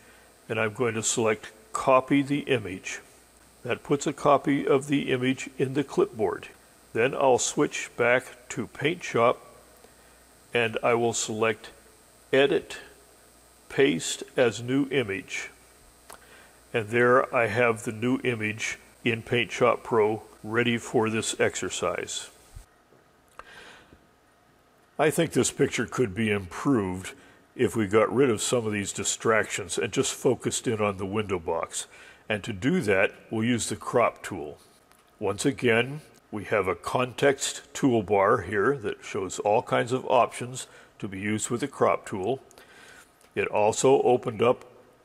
and I'm going to select Copy the Image. That puts a copy of the image in the clipboard. Then I'll switch back to Paint Shop, and I will select Edit, Paste as New Image. And there I have the new image in Paint Shop Pro ready for this exercise. I think this picture could be improved if we got rid of some of these distractions and just focused in on the window box. And to do that, we'll use the crop tool. Once again, we have a context toolbar here that shows all kinds of options to be used with the crop tool. It also opened up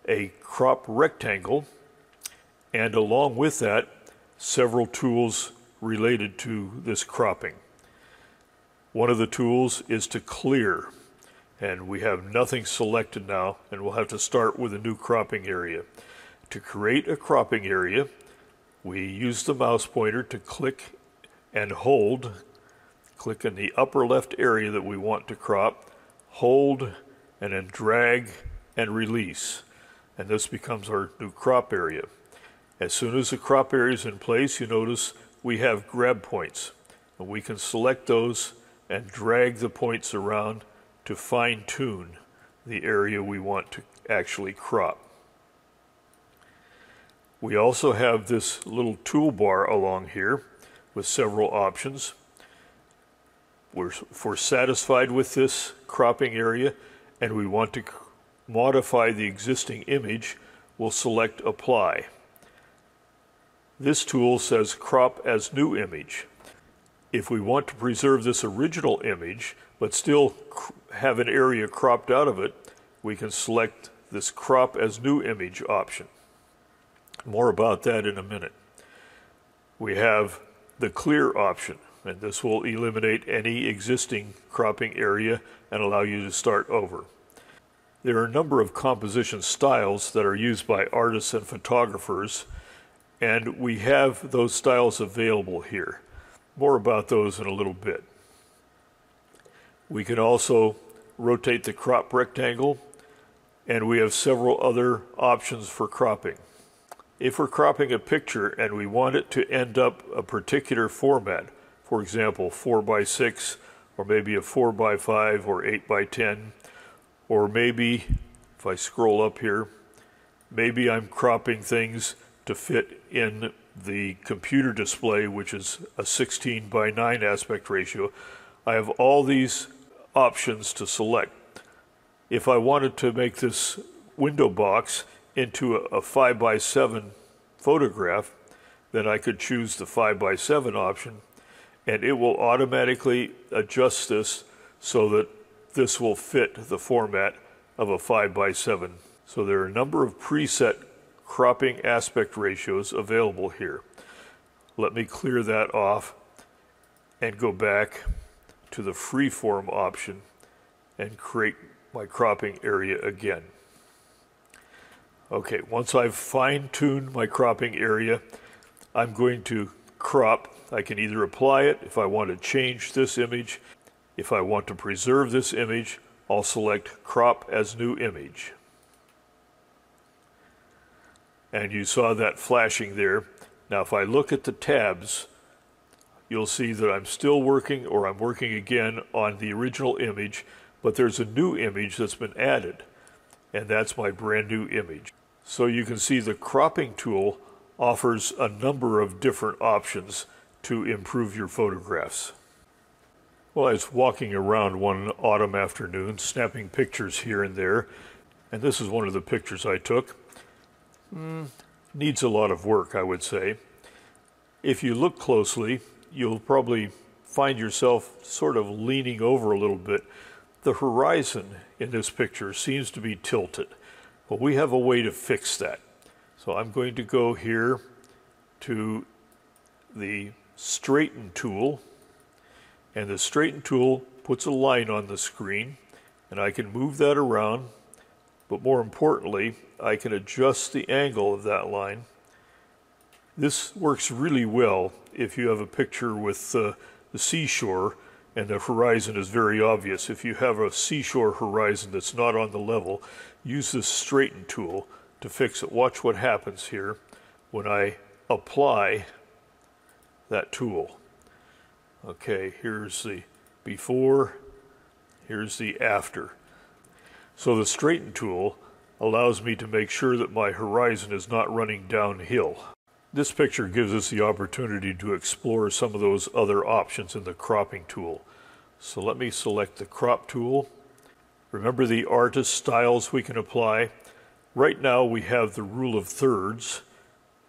a crop rectangle, and along with that, several tools related to this cropping. One of the tools is to clear, and we have nothing selected now, and we'll have to start with a new cropping area. To create a cropping area, we use the mouse pointer to click and hold. Click in the upper left area that we want to crop, hold, and then drag and release. And this becomes our new crop area. As soon as the crop area is in place, you notice we have grab points. And we can select those and drag the points around to fine-tune the area we want to actually crop. We also have this little toolbar along here with several options. If we're satisfied with this cropping area and we want to modify the existing image, we'll select Apply. This tool says Crop as New Image. If we want to preserve this original image but still have an area cropped out of it, we can select this Crop as New Image option. More about that in a minute. We have the Clear option, and this will eliminate any existing cropping area and allow you to start over. There are a number of composition styles that are used by artists and photographers, and we have those styles available here. More about those in a little bit. We can also rotate the crop rectangle, and we have several other options for cropping. If we're cropping a picture and we want it to end up a particular format, for example 4x6 or maybe a 4x5 or 8x10, or maybe, if I scroll up here, maybe I'm cropping things to fit in the computer display, which is a 16:9 aspect ratio. I have all these options to select. If I wanted to make this window box into a 5x7 photograph, then I could choose the 5x7 option, and it will automatically adjust this so that this will fit the format of a 5x7. So there are a number of preset cropping aspect ratios available here. Let me clear that off and go back to the freeform option and create my cropping area again. Okay, once I've fine-tuned my cropping area, I'm going to crop. I can either apply it if I want to change this image. If I want to preserve this image, I'll select Crop as New Image. And you saw that flashing there. Now if I look at the tabs, you'll see that I'm still working, or I'm working again on the original image, but there's a new image that's been added, and that's my brand new image. So you can see the cropping tool offers a number of different options to improve your photographs. Well, I was walking around one autumn afternoon, snapping pictures here and there, and this is one of the pictures I took. Needs a lot of work, I would say. If you look closely, you'll probably find yourself sort of leaning over a little bit. The horizon in this picture seems to be tilted, but we have a way to fix that. So I'm going to go here to the Straighten tool, and the Straighten tool puts a line on the screen, and I can move that around but more importantly, I can adjust the angle of that line. This works really well if you have a picture with the seashore and the horizon is very obvious. If you have a seashore horizon that's not on the level, use this straighten tool to fix it. Watch what happens here when I apply that tool. Okay, here's the before, here's the after. So the straighten tool allows me to make sure that my horizon is not running downhill. This picture gives us the opportunity to explore some of those other options in the cropping tool. So let me select the crop tool. Remember the artist styles we can apply. Right now we have the rule of thirds.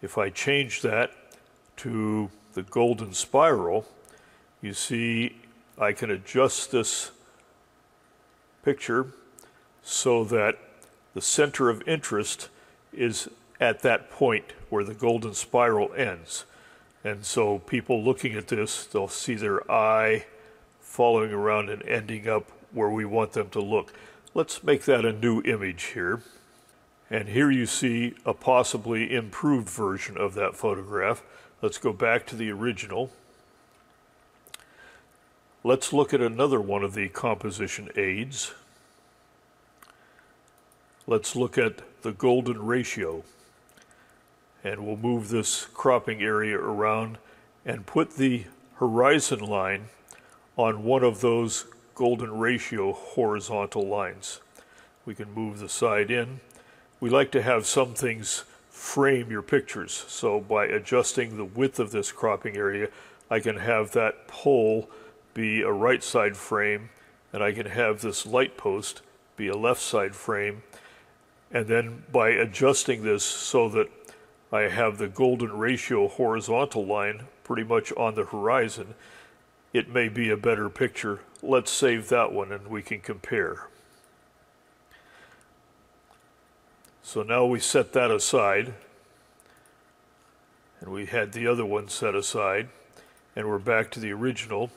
If I change that to the golden spiral, you see I can adjust this picture so that the center of interest is at that point where the golden spiral ends. And so people looking at this, they'll see their eye following around and ending up where we want them to look. Let's make that a new image here. And here you see a possibly improved version of that photograph. Let's go back to the original. Let's look at another one of the composition aids. Let's look at the golden ratio. And we'll move this cropping area around and put the horizon line on one of those golden ratio horizontal lines. We can move the side in. We like to have some things frame your pictures. So by adjusting the width of this cropping area, I can have that pole be a right side frame, and I can have this light post be a left side frame. And then by adjusting this so that I have the golden ratio horizontal line pretty much on the horizon, it may be a better picture. Let's save that one and we can compare. So now we set that aside, and we had the other one set aside, and we're back to the original.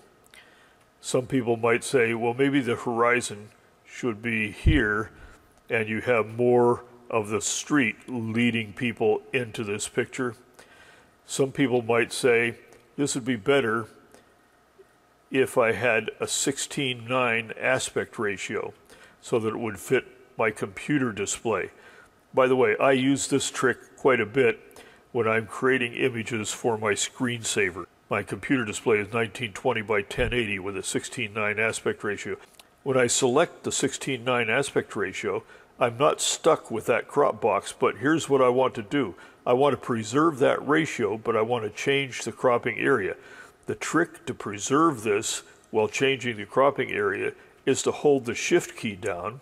Some people might say, well, maybe the horizon should be here and you have more of the street leading people into this picture. Some people might say this would be better if I had a 16:9 aspect ratio so that it would fit my computer display. By the way, I use this trick quite a bit when I'm creating images for my screensaver. My computer display is 1920 by 1080 with a 16:9 aspect ratio. When I select the 16:9 aspect ratio, I'm not stuck with that crop box, but here's what I want to do. I want to preserve that ratio, but I want to change the cropping area. The trick to preserve this while changing the cropping area is to hold the Shift key down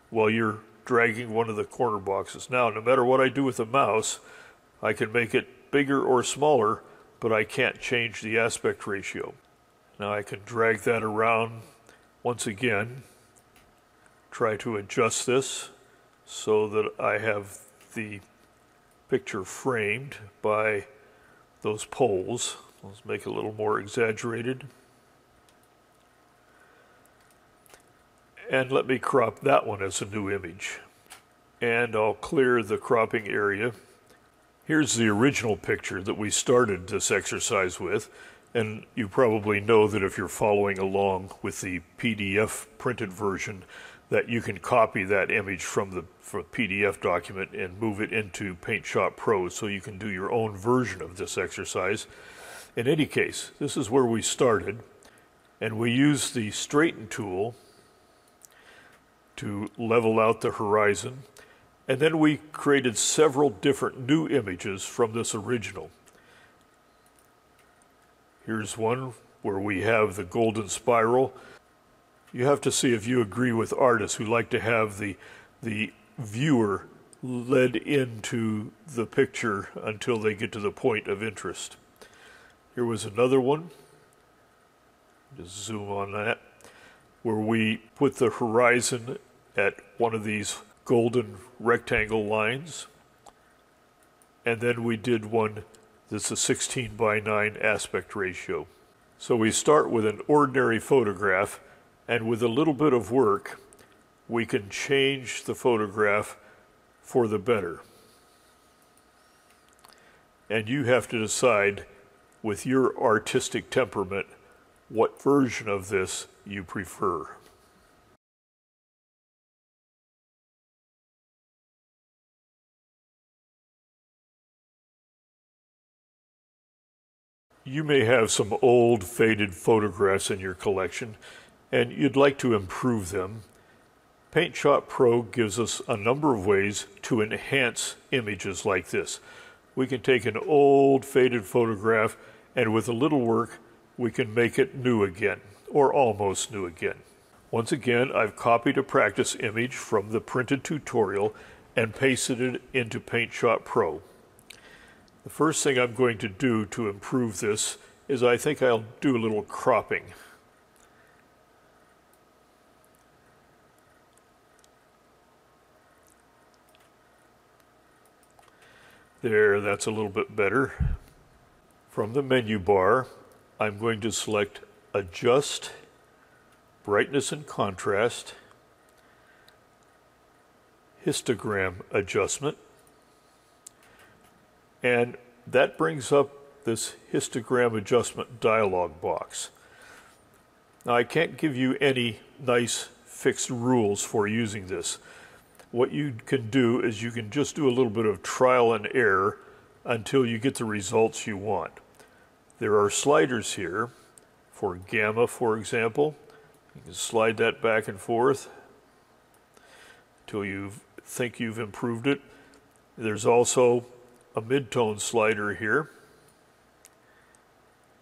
while you're dragging one of the corner boxes. Now, no matter what I do with the mouse, I can make it bigger or smaller, but I can't change the aspect ratio. Now I can drag that around once again. Try to adjust this so that I have the picture framed by those poles. Let's make it a little more exaggerated. And let me crop that one as a new image. And I'll clear the cropping area. Here's the original picture that we started this exercise with. And you probably know that if you're following along with the PDF printed version, that you can copy that image from the PDF document and move it into PaintShop Pro so you can do your own version of this exercise. In any case, this is where we started, and we used the straighten tool to level out the horizon, and then we created several different new images from this original. Here's one where we have the golden spiral. You have to see if you agree with artists who like to have the viewer led into the picture until they get to the point of interest. Here was another one. Just zoom on that, where we put the horizon at one of these golden rectangle lines, and then we did one that's a 16:9 aspect ratio. So we start with an ordinary photograph, and with a little bit of work, we can change the photograph for the better. And you have to decide with your artistic temperament what version of this you prefer. You may have some old faded photographs in your collection and you'd like to improve them. PaintShop Pro gives us a number of ways to enhance images like this. We can take an old faded photograph and with a little work we can make it new again, or almost new again. Once again, I've copied a practice image from the printed tutorial and pasted it into PaintShop Pro. The first thing I'm going to do to improve this is I think I'll do a little cropping. There, that's a little bit better. From the menu bar, I'm going to select Adjust, Brightness and Contrast, Histogram Adjustment, and that brings up this histogram adjustment dialog box. Now I can't give you any nice fixed rules for using this. What you can do is you can just do a little bit of trial and error until you get the results you want. There are sliders here for gamma, for example. You can slide that back and forth until you think you've improved it. There's also a mid-tone slider here.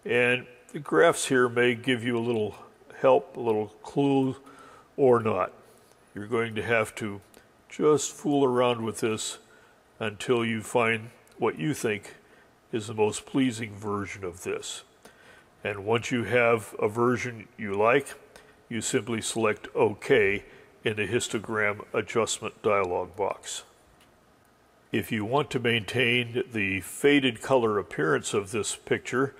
And the graphs here may give you a little help, a little clue, or not. You're going to have to just fool around with this until you find what you think is the most pleasing version of this. And once you have a version you like, you simply select OK in the histogram adjustment dialog box. If you want to maintain the faded color appearance of this picture,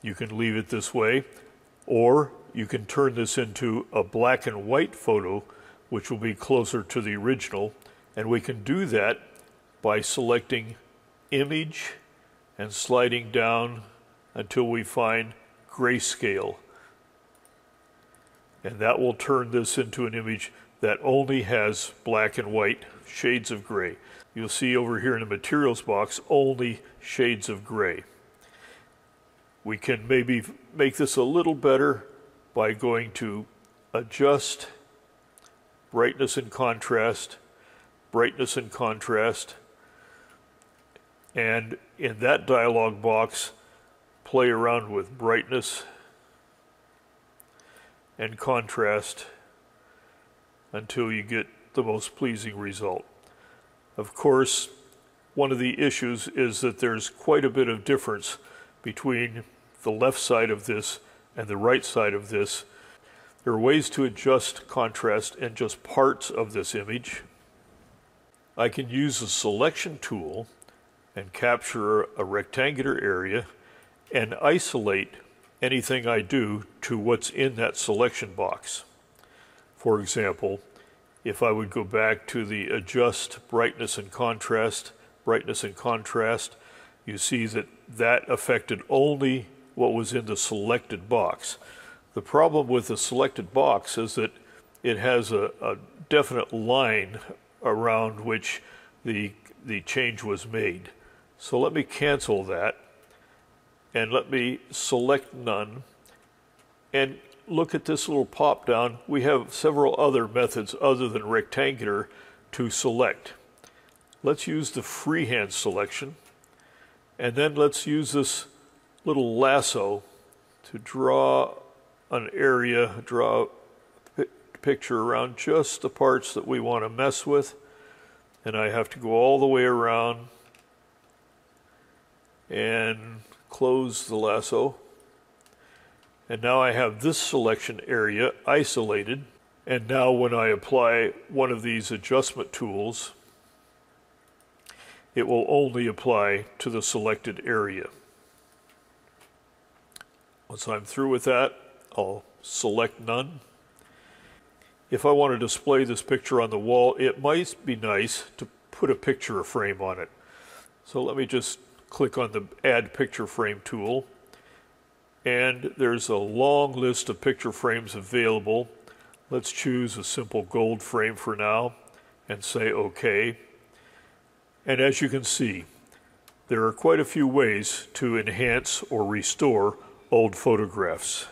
you can leave it this way, or you can turn this into a black and white photo, which will be closer to the original, and we can do that by selecting Image and sliding down until we find Grayscale. And that will turn this into an image that only has black and white shades of gray. You'll see over here in the materials box only shades of gray. We can maybe make this a little better by going to Adjust, Brightness and Contrast, Brightness and Contrast, and in that dialog box play around with brightness and contrast until you get the most pleasing result. Of course, one of the issues is that there's quite a bit of difference between the left side of this and the right side of this. There are ways to adjust contrast in just parts of this image. I can use the selection tool and capture a rectangular area and isolate anything I do to what's in that selection box. For example, if I would go back to the Adjust Brightness and Contrast, you see that that affected only what was in the selected box. The problem with the selected box is that it has a definite line around which the change was made. So let me cancel that and let me select None and look at this little pop down. We have several other methods other than rectangular to select. Let's use the freehand selection, and then let's use this little lasso to draw an area, draw a picture around just the parts that we want to mess with. And I have to go all the way around and close the lasso. And now I have this selection area isolated. And now when I apply one of these adjustment tools, it will only apply to the selected area. Once I'm through with that, I'll select None. If I want to display this picture on the wall, it might be nice to put a picture frame on it. So let me just click on the Add Picture Frame tool. And there's a long list of picture frames available. Let's choose a simple gold frame for now and say OK. And as you can see, there are quite a few ways to enhance or restore old photographs.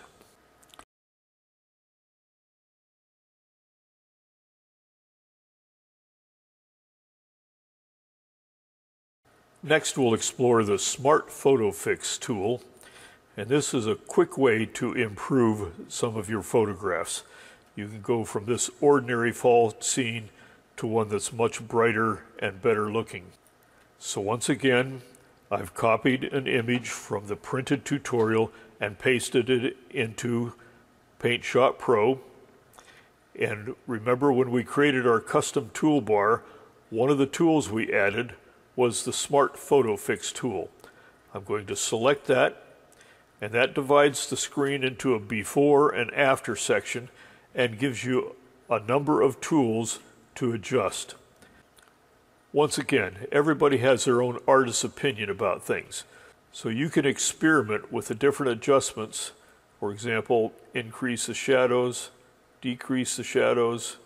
Next, we'll explore the Smart Photo Fix tool, and this is a quick way to improve some of your photographs. You can go from this ordinary fall scene to one that's much brighter and better looking. So once again, I've copied an image from the printed tutorial and pasted it into PaintShop Pro. And remember, when we created our custom toolbar, one of the tools we added was the Smart Photo Fix tool. I'm going to select that, and that divides the screen into a before and after section and gives you a number of tools to adjust. Once again, everybody has their own artist's opinion about things, so you can experiment with the different adjustments. For example, increase the shadows, decrease the shadows,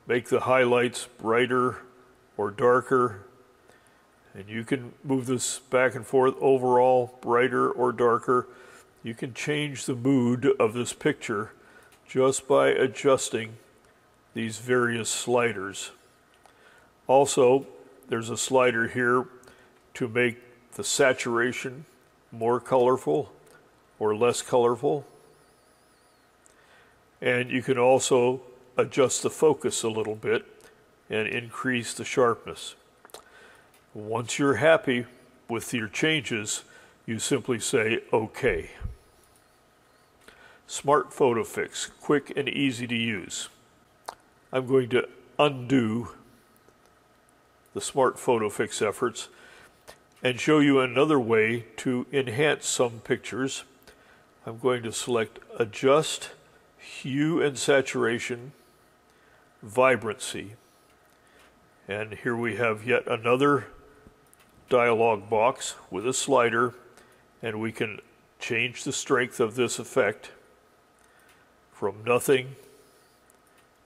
make the highlights brighter or darker, and you can move this back and forth, overall brighter or darker. You can change the mood of this picture just by adjusting these various sliders. Also, there's a slider here to make the saturation more colorful or less colorful. And you can also adjust the focus a little bit and increase the sharpness. Once you're happy with your changes, you simply say OK. Smart Photo Fix, quick and easy to use. I'm going to undo the Smart Photo Fix efforts and show you another way to enhance some pictures. I'm going to select Adjust, Hue and Saturation, Vibrancy. And here we have yet another dialog box with a slider, and we can change the strength of this effect from nothing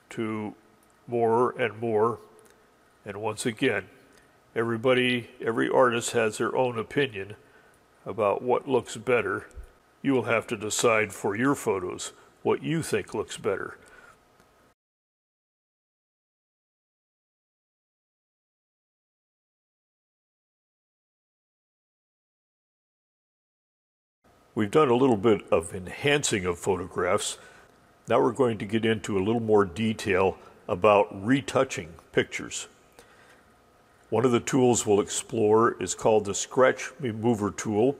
to more and more. And once again, every artist has their own opinion about what looks better. You will have to decide for your photos what you think looks better. We've done a little bit of enhancing of photographs. Now we're going to get into a little more detail about retouching pictures. One of the tools we'll explore is called the Scratch Remover tool,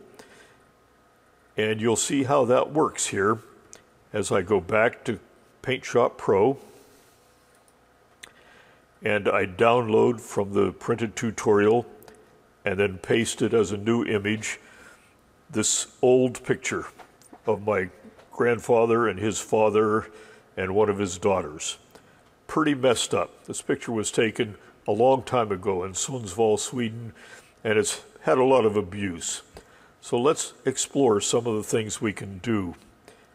and you'll see how that works here as I go back to PaintShop Pro and I download from the printed tutorial and then paste it as a new image this old picture of my grandfather and his father and one of his daughters. Pretty messed up. This picture was taken a long time ago in Sundsvall, Sweden, and it's had a lot of abuse. So let's explore some of the things we can do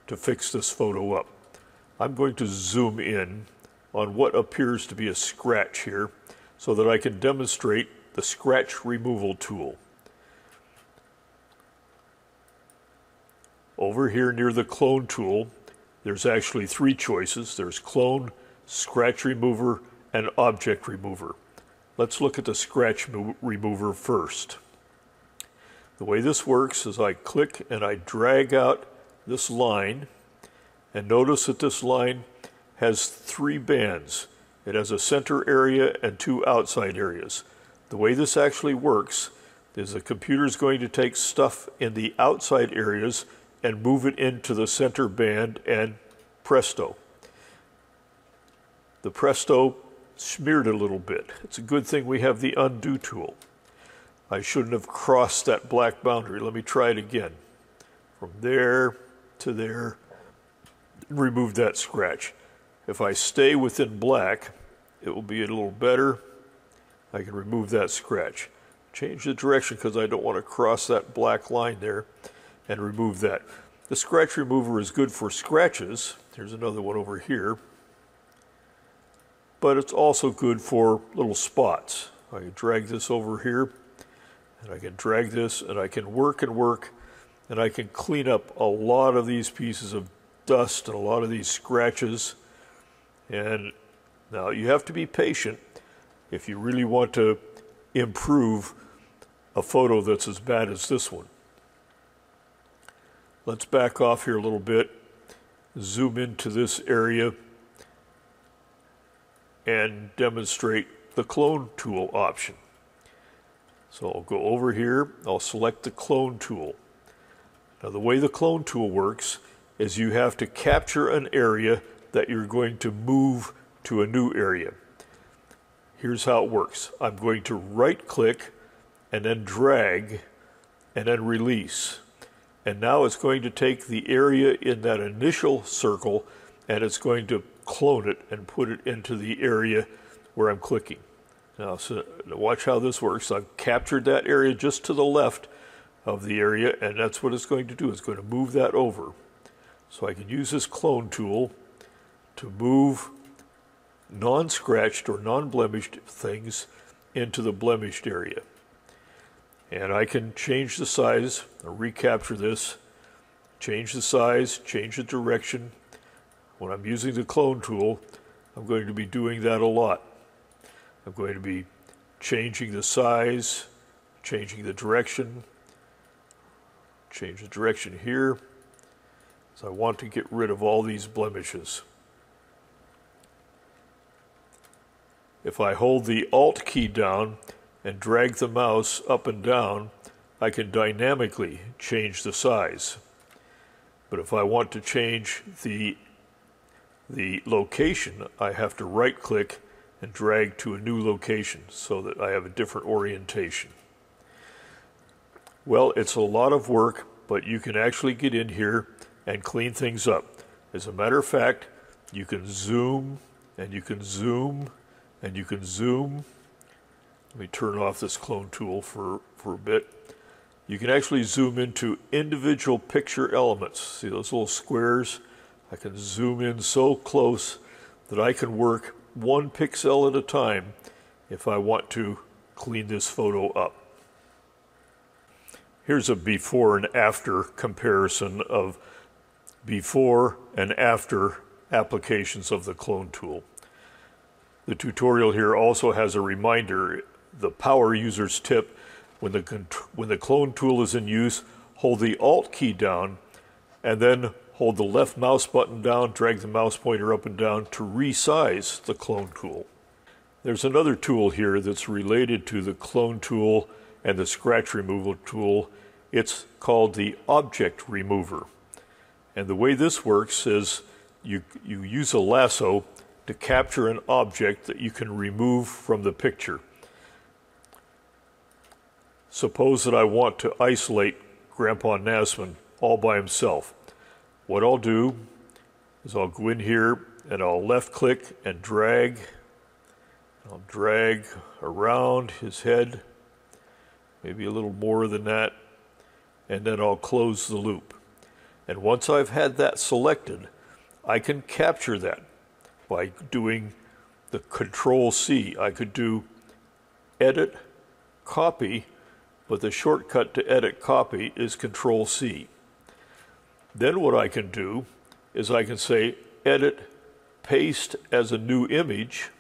to fix this photo up. I'm going to zoom in on what appears to be a scratch here so that I can demonstrate the scratch removal tool. Over here near the clone tool, there's actually three choices. There's clone, scratch remover, and object remover. Let's look at the scratch remover first. The way this works is I click and I drag out this line, and notice that this line has three bands. It has a center area and two outside areas. The way this actually works is the computer is going to take stuff in the outside areas and move it into the center band, and presto. The presto smeared a little bit. It's a good thing we have the undo tool. I shouldn't have crossed that black boundary. Let me try it again. From there to there, remove that scratch. If I stay within black, it will be a little better. I can remove that scratch. Change the direction because I don't want to cross that black line there, and remove that. The scratch remover is good for scratches. Here's another one over here. But it's also good for little spots. I can drag this over here, and I can drag this, and I can work and work, and I can clean up a lot of these pieces of dust and a lot of these scratches. And now you have to be patient if you really want to improve a photo that's as bad as this one. Let's back off here a little bit, zoom into this area, and demonstrate the clone tool option. So I'll go over here, I'll select the clone tool. Now the way the clone tool works is you have to capture an area that you're going to move to a new area. Here's how it works. I'm going to right click and then drag and then release. And now it's going to take the area in that initial circle and it's going to clone it and put it into the area where I'm clicking. Now, so watch how this works. I've captured that area just to the left of the area, and that's what it's going to do. It's going to move that over. So I can use this clone tool to move non-scratched or non-blemished things into the blemished area. And I can change the size, or recapture this, change the size, change the direction. When I'm using the clone tool, I'm going to be doing that a lot. I'm going to be changing the size, changing the direction, change the direction here. So I want to get rid of all these blemishes. If I hold the Alt key down and drag the mouse up and down, I can dynamically change the size. But if I want to change the location, I have to right click and drag to a new location so that I have a different orientation. Well, it's a lot of work, but you can actually get in here and clean things up. As a matter of fact, you can zoom and you can zoom and you can zoom. Let me turn off this clone tool for a bit. You can actually zoom into individual picture elements. See those little squares? I can zoom in so close that I can work 1 pixel at a time if I want to clean this photo up. Here's a before and after comparison of before and after applications of the clone tool. The tutorial here also has a reminder, the power user's tip: when the clone tool is in use, hold the Alt key down and then hold the left mouse button down, drag the mouse pointer up and down to resize the clone tool. There's another tool here that's related to the clone tool and the scratch removal tool. It's called the object remover. And the way this works is you use a lasso to capture an object that you can remove from the picture. Suppose that I want to isolate Grandpa Nasman all by himself. What I'll do is I'll go in here and I'll left click and drag. I'll drag around his head, maybe a little more than that, and then I'll close the loop. And once I've had that selected, I can capture that by doing the Control C. I could do Edit, Copy, but the shortcut to Edit Copy is Control C. Then what I can do is I can say Edit, Paste as a new image,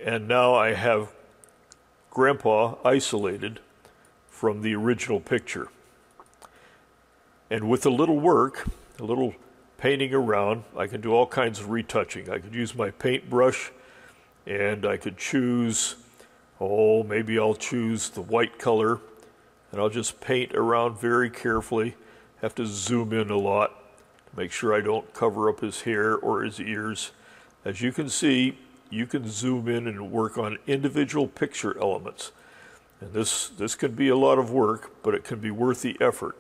and now I have Grandpa isolated from the original picture. And with a little work, a little painting around, I can do all kinds of retouching. I could use my paintbrush and I could choose, maybe I'll choose the white color, and I'll just paint around very carefully. Have to zoom in a lot to make sure I don't cover up his hair or his ears. As you can see, you can zoom in and work on individual picture elements. And this can be a lot of work, but it can be worth the effort.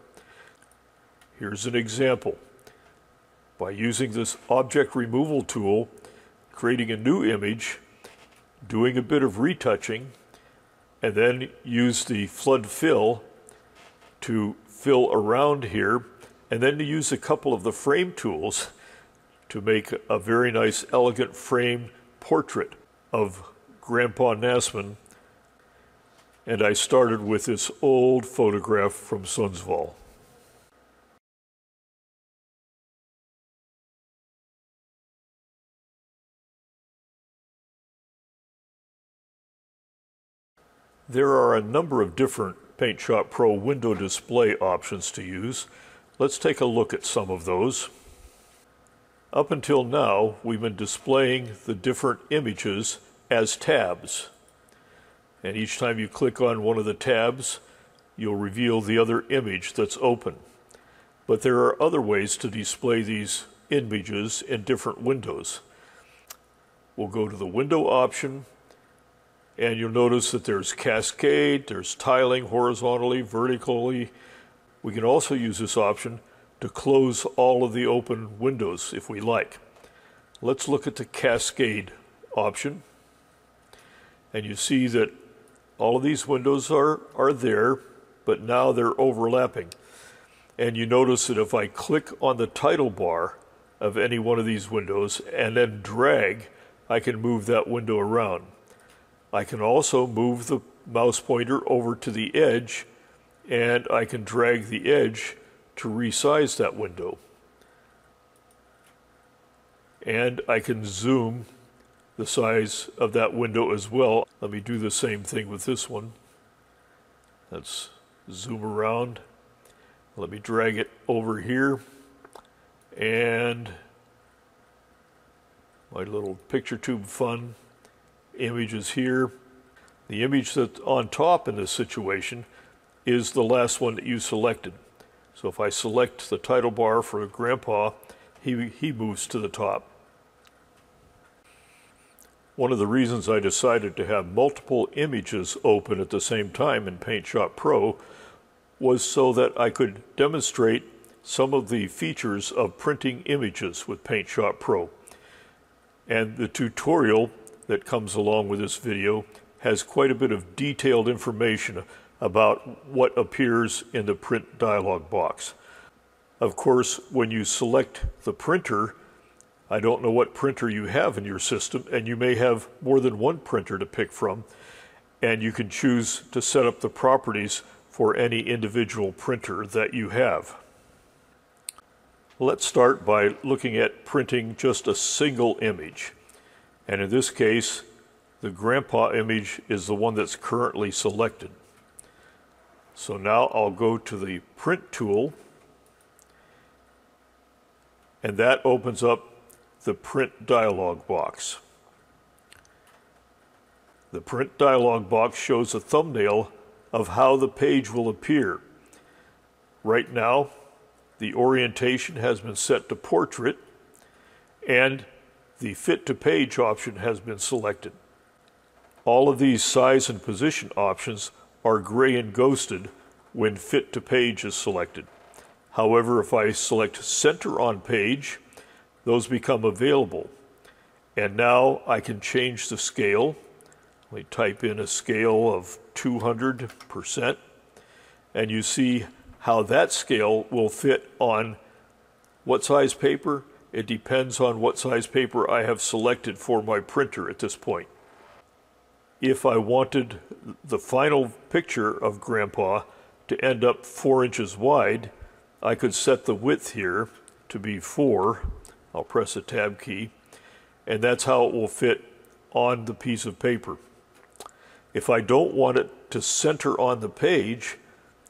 Here's an example. by using this object removal tool, creating a new image, doing a bit of retouching, and then use the flood fill to fill around here, and then to use a couple of the frame tools to make a very nice, elegant frame portrait of Grandpa Nasman. And I started with this old photograph from Sundsvall. There are a number of different Paint Shop Pro window display options to use. Let's take a look at some of those. Up until now, we've been displaying the different images as tabs. And each time you click on one of the tabs, you'll reveal the other image that's open. But there are other ways to display these images in different windows. We'll go to the window option, and you'll notice that there's cascade, there's tiling horizontally, vertically. We can also use this option to close all of the open windows if we like. Let's look at the cascade option. And you see that all of these windows are there, but now they're overlapping. And you notice that if I click on the title bar of any one of these windows and then drag, I can move that window around. I can also move the mouse pointer over to the edge, and I can drag the edge to resize that window. And I can zoom the size of that window as well. Let me do the same thing with this one. Let's zoom around. Let me drag it over here, and my little picture tube fun image is here. The image that's on top in this situation is the last one that you selected. So if I select the title bar for Grandpa, he moves to the top. One of the reasons I decided to have multiple images open at the same time in Paint Shop Pro was so that I could demonstrate some of the features of printing images with Paint Shop Pro. And the tutorial that comes along with this video has quite a bit of detailed information about what appears in the print dialog box. Of course, when you select the printer, I don't know what printer you have in your system, and you may have more than one printer to pick from, and you can choose to set up the properties for any individual printer that you have. Let's start by looking at printing just a single image. And in this case, the Grandpa image is the one that's currently selected. So now I'll go to the Print tool, and that opens up the Print dialog box. The Print dialog box shows a thumbnail of how the page will appear. Right now, the orientation has been set to Portrait, and the Fit to Page option has been selected. All of these size and position options are gray and ghosted when Fit to Page is selected. However, if I select Center on Page, those become available. And now I can change the scale. Let me type in a scale of 200%, and you see how that scale will fit on what size paper. It depends on what size paper I have selected for my printer at this point. If I wanted the final picture of Grandpa to end up 4 inches wide, I could set the width here to be 4. I'll press the Tab key, and that's how it will fit on the piece of paper. If I don't want it to center on the page,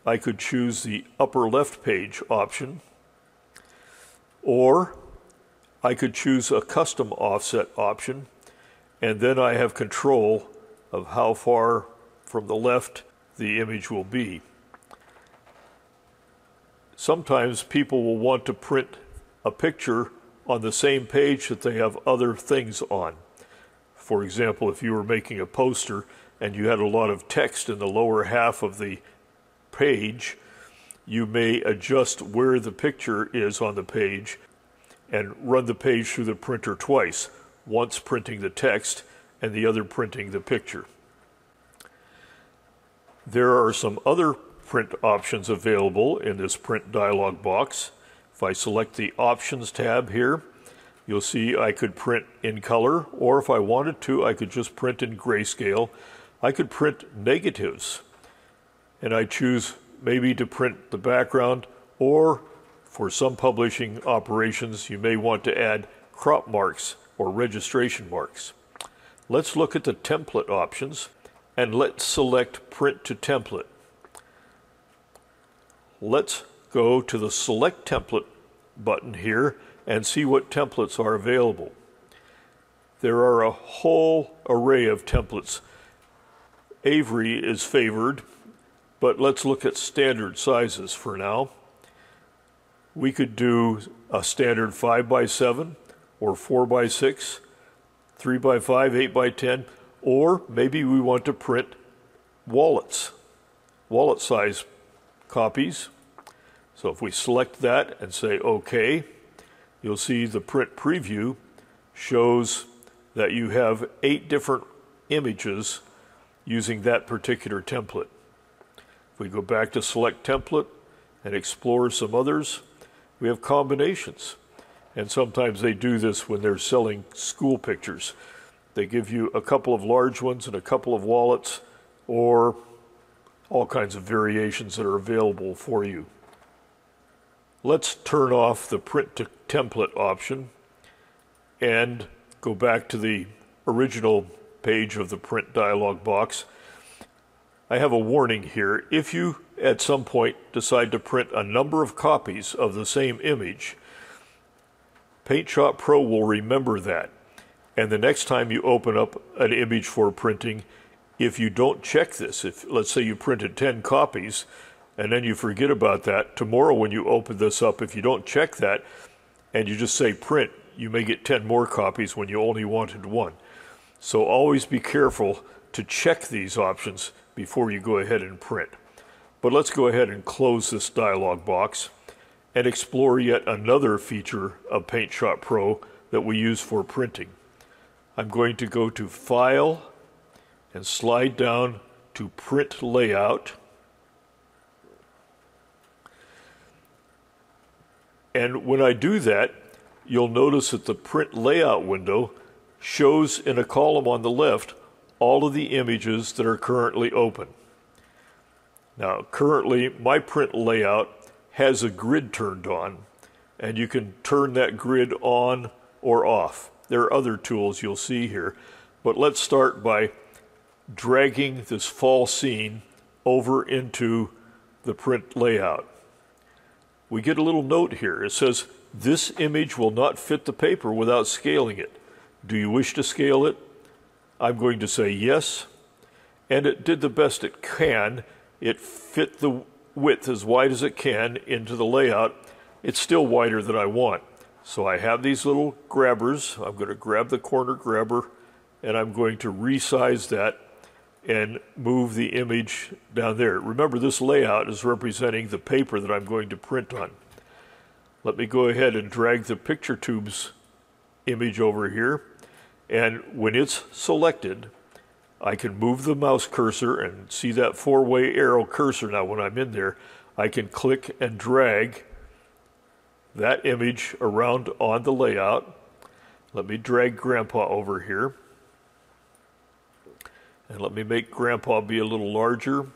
I could choose the upper left page option, or I could choose a custom offset option, and then I have control of how far from the left the image will be. Sometimes people will want to print a picture on the same page that they have other things on. For example, if you were making a poster and you had a lot of text in the lower half of the page, you may adjust where the picture is on the page and run the page through the printer twice, once printing the text and the other printing the picture. There are some other print options available in this print dialog box. If I select the Options tab here, you'll see I could print in color, or if I wanted to, I could just print in grayscale. I could print negatives, and I choose maybe to print the background, or for some publishing operations, you may want to add crop marks or registration marks. Let's look at the template options, and let's select Print to Template. Let's go to the Select Template button here and see what templates are available. There are a whole array of templates. Avery is favored, but let's look at standard sizes for now. We could do a standard 5x7 or 4x6, 3x5, 8x10, or maybe we want to print wallet size copies. So if we select that and say OK, you'll see the print preview shows that you have 8 different images using that particular template. If we go back to Select Template and explore some others, we have combinations. And sometimes they do this when they're selling school pictures. They give you a couple of large ones and a couple of wallets, or all kinds of variations that are available for you. Let's turn off the Print to Template option and go back to the original page of the print dialog box. I have a warning here. If you at some point decide to print a number of copies of the same image, PaintShop Pro will remember that. And the next time you open up an image for printing, if you don't check this, if let's say you printed 10 copies and then you forget about that, tomorrow when you open this up, if you don't check that and you just say print, you may get 10 more copies when you only wanted 1. So always be careful to check these options before you go ahead and print. But let's go ahead and close this dialog box and explore yet another feature of PaintShop Pro that we use for printing. I'm going to go to File and slide down to Print Layout. And when I do that, you'll notice that the Print Layout window shows in a column on the left all of the images that are currently open. Now, currently, my print layout has a grid turned on, and you can turn that grid on or off. There are other tools you'll see here, but let's start by dragging this fall scene over into the print layout. We get a little note here. It says, "This image will not fit the paper without scaling it. Do you wish to scale it?" I'm going to say yes, and it did the best it can. It fit the width as wide as it can into the layout. It's still wider than I want. So I have these little grabbers. I'm going to grab the corner grabber, and I'm going to resize that and move the image down there. Remember, this layout is representing the paper that I'm going to print on. Let me go ahead and drag the picture tubes image over here, and when it's selected, I can move the mouse cursor and see that 4-way arrow cursor. Now when I'm in there, I can click and drag that image around on the layout. Let me drag Grandpa over here. And let me make Grandpa be a little larger.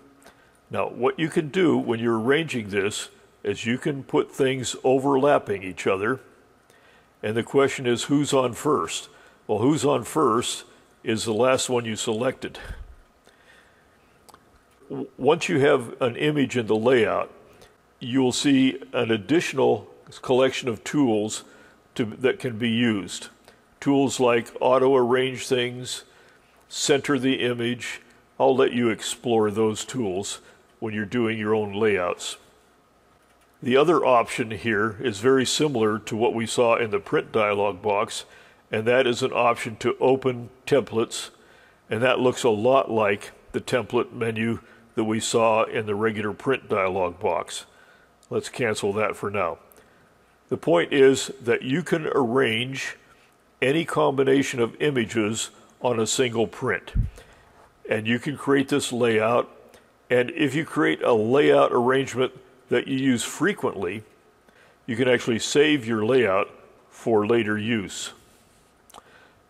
Now what you can do when you're arranging this is you can put things overlapping each other. And the question is, who's on first? Well, who's on first is the last one you selected. Once you have an image in the layout, you'll see an additional collection of tools that can be used. Tools like auto arrange things, center the image. I'll let you explore those tools when you're doing your own layouts. The other option here is very similar to what we saw in the print dialog box, and that is an option to open templates, and that looks a lot like the template menu that we saw in the regular print dialog box. Let's cancel that for now. The point is that you can arrange any combination of images on a single print. And you can create this layout, and if you create a layout arrangement that you use frequently, you can actually save your layout for later use.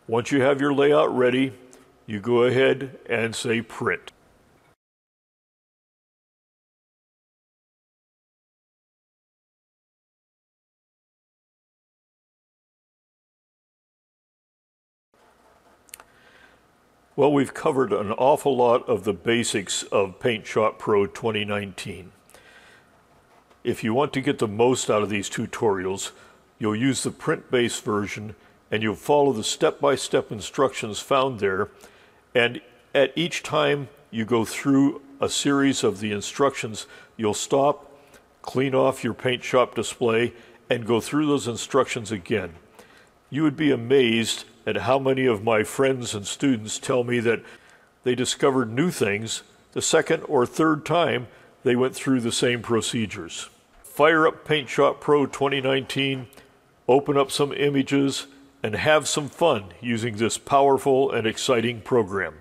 Once you have your layout ready, you go ahead and say print. Well, we've covered an awful lot of the basics of PaintShop Pro 2019. If you want to get the most out of these tutorials, you'll use the print-based version and you'll follow the step-by-step instructions found there, and at each time you go through a series of the instructions, you'll stop, clean off your PaintShop display, and go through those instructions again. You would be amazed at how many of my friends and students tell me that they discovered new things the second or third time they went through the same procedures. Fire up PaintShop Pro 2019, open up some images, and have some fun using this powerful and exciting program.